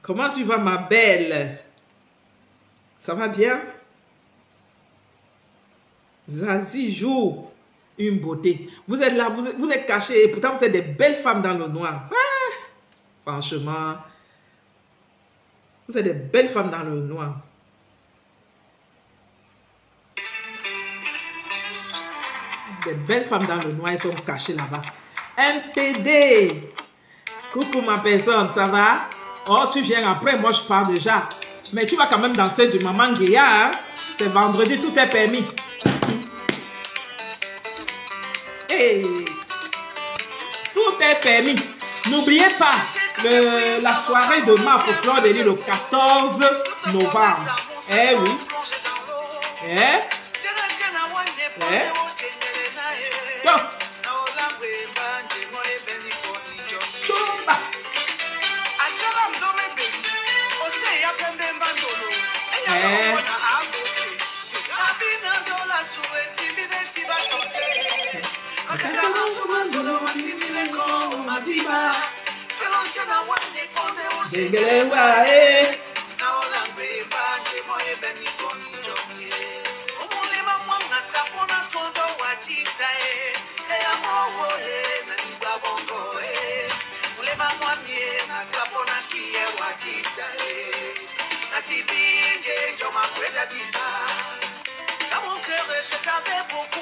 Comment tu vas, ma belle? Ça va bien? Zazie joue une beauté. Vous êtes là, vous êtes cachés, et pourtant vous êtes des belles femmes dans le noir. Ah, franchement, vous êtes des belles femmes dans le noir. Des belles femmes dans le noir, elles sont cachées là-bas. MTD, coucou ma personne, ça va? Oh, tu viens après, moi je pars déjà. Mais tu vas quand même danser du Maman Guéa, hein? C'est vendredi, tout est permis. Hey. Tout est permis. N'oubliez pas la soirée de Maf au Fleur de Lys le 14 novembre. Eh oui. Eh? Eh? Yo. Chumba. Eh?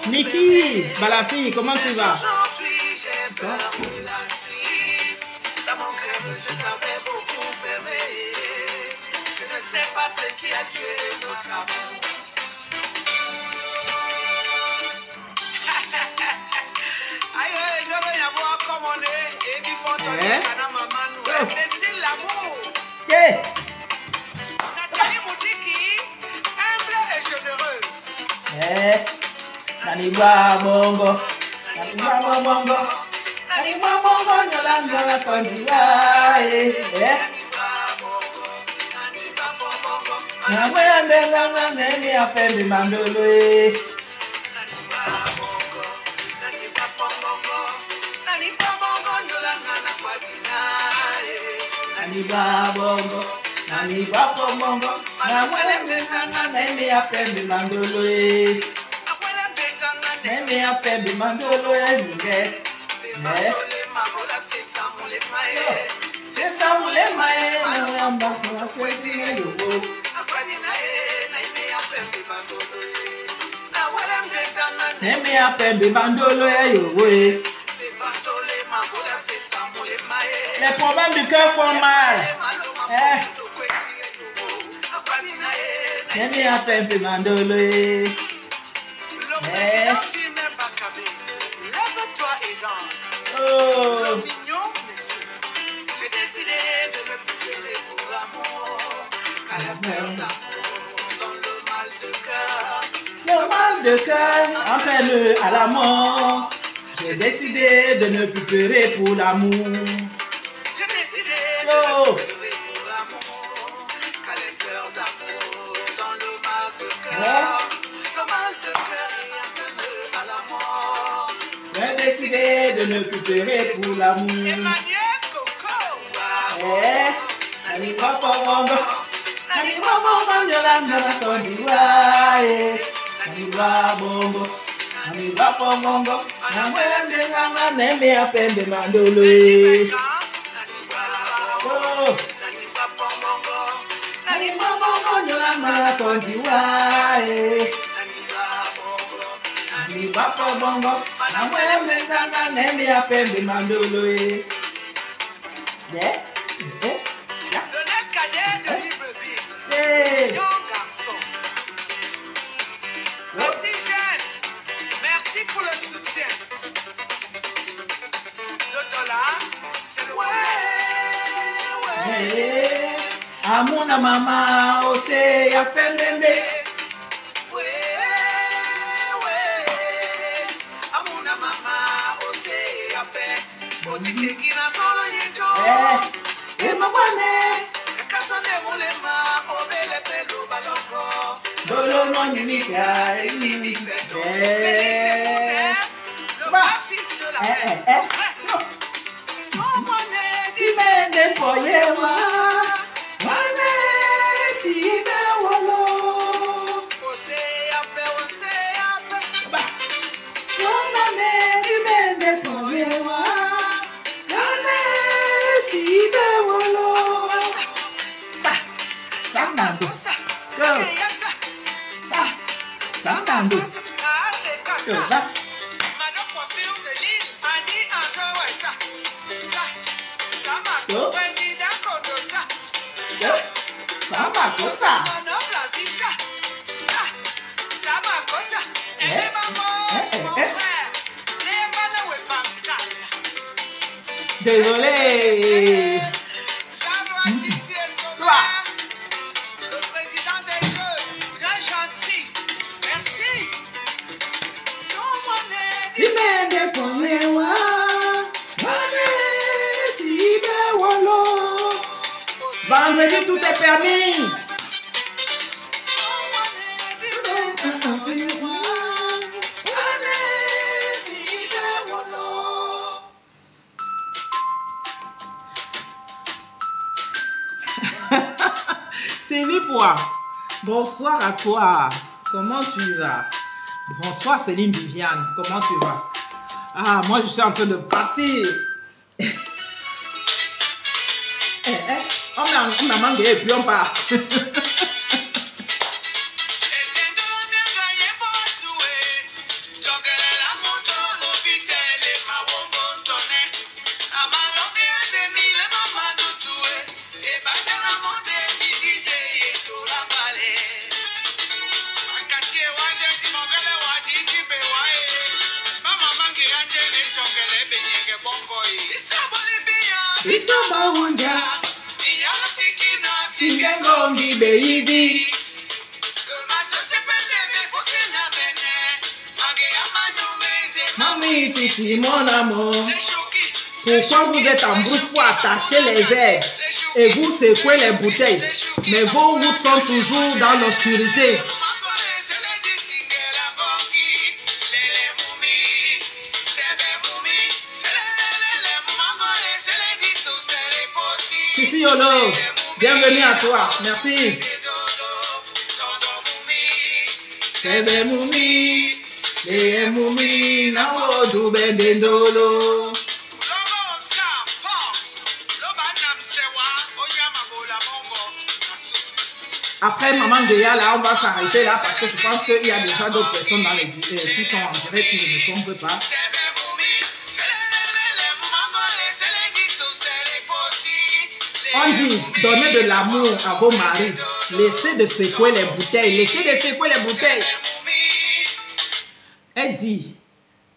Niki, la fille, comment tu vas? Naniba bongo, naniba bongo, naniba bongo, nyolanda la kondiwa, Namwe mbenganga neni apembe mandolo, naniba bongo, naniba bongo, namwe mbenganga neni apembe mandolo. Nemi apembe mandolo nge. C'est ça, vous les mailles, on va faire petit yobo. Neme a pembe bandolo yobo. Les problèmes du cœur font mal. Neme a pembe bandolo. Lève-toi et danse. Oh. Le mignon, monsieur. J'ai décidé de me pleurer pour l'amour. Car la peur d'amour dans le mal de cœur. Le mal de cœur entraîne à la mort. J'ai décidé de ne plus pleurer pour l'amour. J'ai décidé de ne plus pleurer pour l'amour. Car les peurs d'amour dans le mal de cœur. Le mal de cœur entraîne à la mort. J'ai décidé de ne plus pleurer pour l'amour. Emmanuel Coco. Nani papa bongo. Nani papa bongo yolanda na kondiwa. Nani bongo. Nani papa bongo. Na mwende ngana neme apende mandolo. Oh. Nani papa bongo yolanda na kondiwa. Nani papa bongo. Na mwende ngana neme apende mandolo. Yeah. Lionel Cadet de Libreville. Hey. Yon garçon. Merci jeune. Merci pour le soutien. Le dollar, c'est le Hey. Amuna mama ose ya pembembe. Amuna mama ose ya pe. Osi sekina tolo yejo. E mabane. Kasane mulema obele pelo baloko. Dolo no nyimika esi. Le vrai fils de la paix. Dimende poyewa. Wane si be wolo. Yonane dimende poyewa. Wane si be wolo. Sambando. Go. Sambando. Go. Go. Samba cosa. Désolé. Toi. Le président des jeux, très gentil. Merci. Dimende poyewa. Wane si be wolo. Vendredi, tout est permis. C'est Nipois. Bonsoir à toi. Comment tu vas? Bonsoir Céline Viviane. Comment tu vas? Ah, moi je suis en train de partir. On a mangé et puis on part. Itomba wanja Singengongi beidi Mami titi mon amour. Pourquoi vous êtes en brousse pour attacher les airs et vous secouez les bouteilles, mais vos routes sont toujours dans l'obscurité? Sisi Yolo, bienvenue à toi, merci. Sebe mumi, le mumi, na wodu bendendolo. Après Maman Zéa, là, on va s'arrêter là parce que je pense qu'il y a déjà d'autres personnes dans les qui sont en direct, si je ne me trompe pas. On dit, donnez de l'amour à vos maris. Laissez de secouer les bouteilles. Laissez de secouer les bouteilles. Elle dit,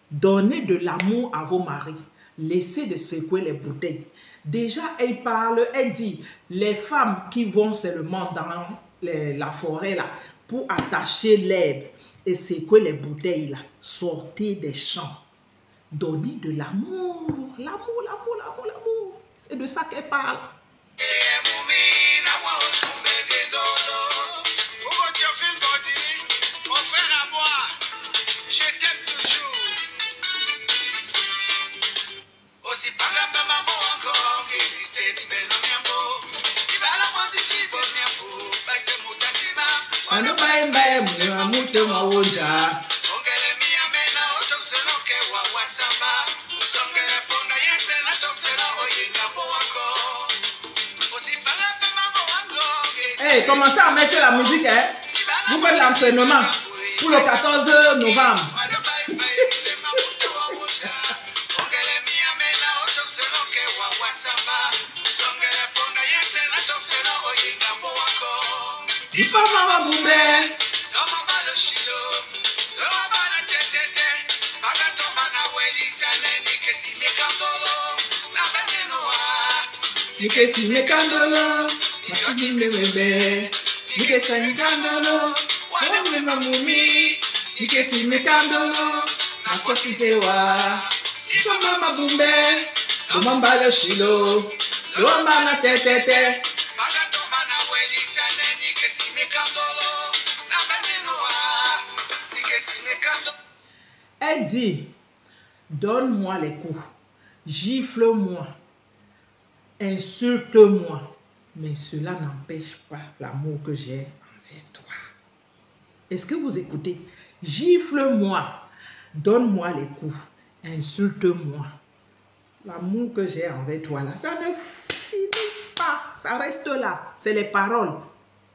donnez de l'amour à vos maris. Laissez de secouer les bouteilles. Déjà, elle parle, elle dit, les femmes qui vont seulement dans la forêt là, pour attacher l'herbe et secouer les bouteilles là, sortez des champs. Donnez de l'amour. L'amour, l'amour, l'amour, l'amour. C'est de ça qu'elle parle. Hey, commencez à mettre la musique, hein? Vous faites l'entraînement pour le 14 novembre. Nikesi mekandolo, nakini mbebe, nikesi mekandolo, wale mamumi, nikesi mekandolo, nakositewa, kama mabumbe, kumamba lo shilo, lomba na tetete. Elle dit, donne-moi les coups, gifle-moi, insulte-moi, mais cela n'empêche pas l'amour que j'ai envers toi. Est-ce que vous écoutez? Gifle-moi, donne-moi les coups, insulte-moi. L'amour que j'ai envers toi là, ça ne finit pas, ça reste là, c'est les paroles.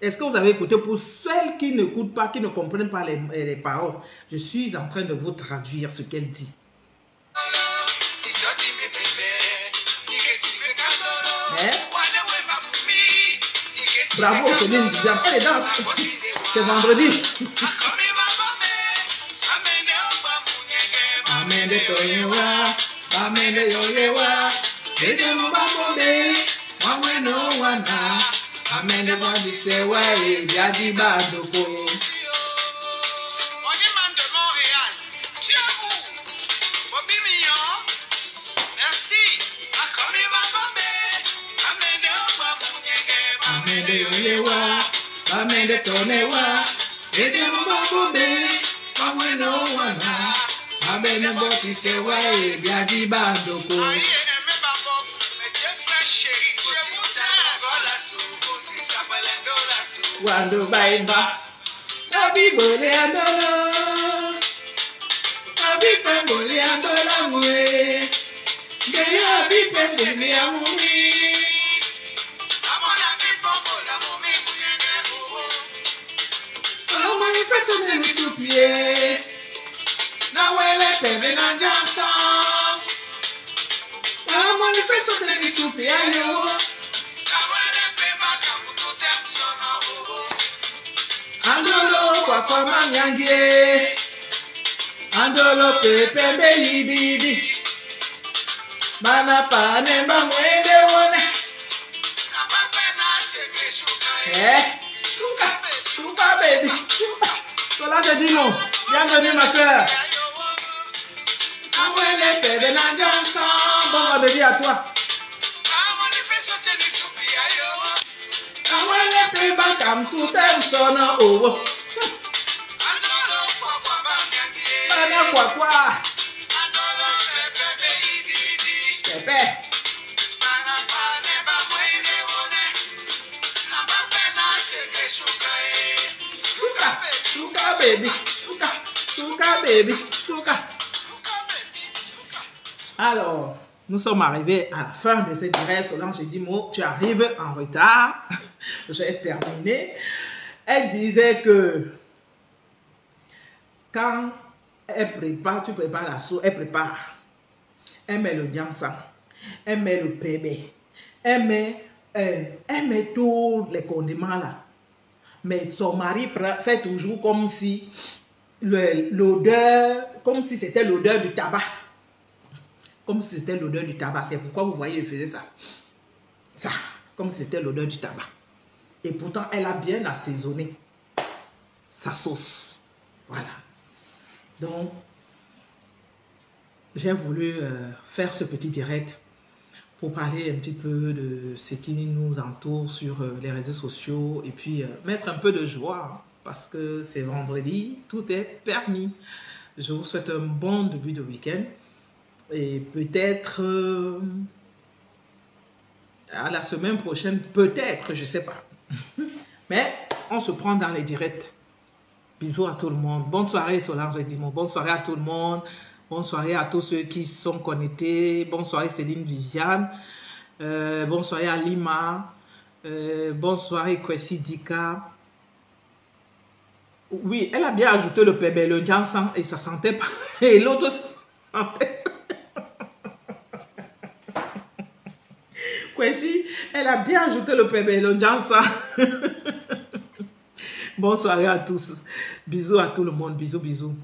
Est-ce que vous avez écouté? Pour celles qui n'écoutent pas, qui ne comprennent pas les paroles, je suis en train de vous traduire ce qu'elle dit. Hein? Bravo, c'est bien Viviane. Elle est danse. C'est vendredi. Amen de toyewa, amen de yoyewa, de mubambe, wameno wana. Amen de Wandisewa et Biadi Badoko. On est man de Montréal. Tu es où? Bobby Mignon. Merci. Akomi Mabambe. Amen de Yoyewa. Amen de Tonewa. Et de Mubambe. Wameno wana. Amen de Wandisewa et Biadi Badoko. Wando baiba, abi bole andolo, abi pembole andola mue, gaya abi pembole amumi, amona abi pembole amumi kuyene buo, alo mani peso ne misupie, na wele pembe na jansa, alo mani peso ne misupie yo. Andolo kwa kwa manyangie, andolo pepe beyididi, mana pane mwende wone. Chouka baby, Solange te dit non, bienvenue ma soeur. Awele pepe na jansa, bon vendredi à toi. Awele peba kam tout aime son owo. Mana kwa. Pepe. Suka baby. Suka baby. Suka. Alors, nous sommes arrivés à la fin de cette direct. Solange, j'ai dit, tu arrives en retard. J'ai terminé. Elle disait que quand elle prépare, tu prépares la sauce, elle prépare. Elle met le jansan, elle met le pébé, elle met tous les condiments là. Mais son mari fait toujours comme si l'odeur, comme si c'était l'odeur du tabac. Comme si c'était l'odeur du tabac. C'est pourquoi vous voyez, il faisait ça. Ça, comme si c'était l'odeur du tabac. Et pourtant, elle a bien assaisonné sa sauce. Voilà. Donc, j'ai voulu faire ce petit direct pour parler un petit peu de ce qui nous entoure sur les réseaux sociaux et puis mettre un peu de joie parce que c'est vendredi, tout est permis. Je vous souhaite un bon début de week-end et peut-être à la semaine prochaine, peut-être, je ne sais pas. Mais on se prend dans les directs. Bisous à tout le monde. Bonne soirée Solange Edimon. Bonne soirée à tout le monde. Bonne soirée à tous ceux qui sont connectés. Bonne soirée Céline Viviane. Bonne soirée à Lima. Bonne soirée Kwesi Dika. Oui, elle a bien ajouté le pébé, le jansan et ça sentait pas. Et l'autre sentait. Kwesi, elle a bien ajouté le pébé, le jansan. Bonne soirée à tous. Bisous à tout le monde. Bisous, bisous.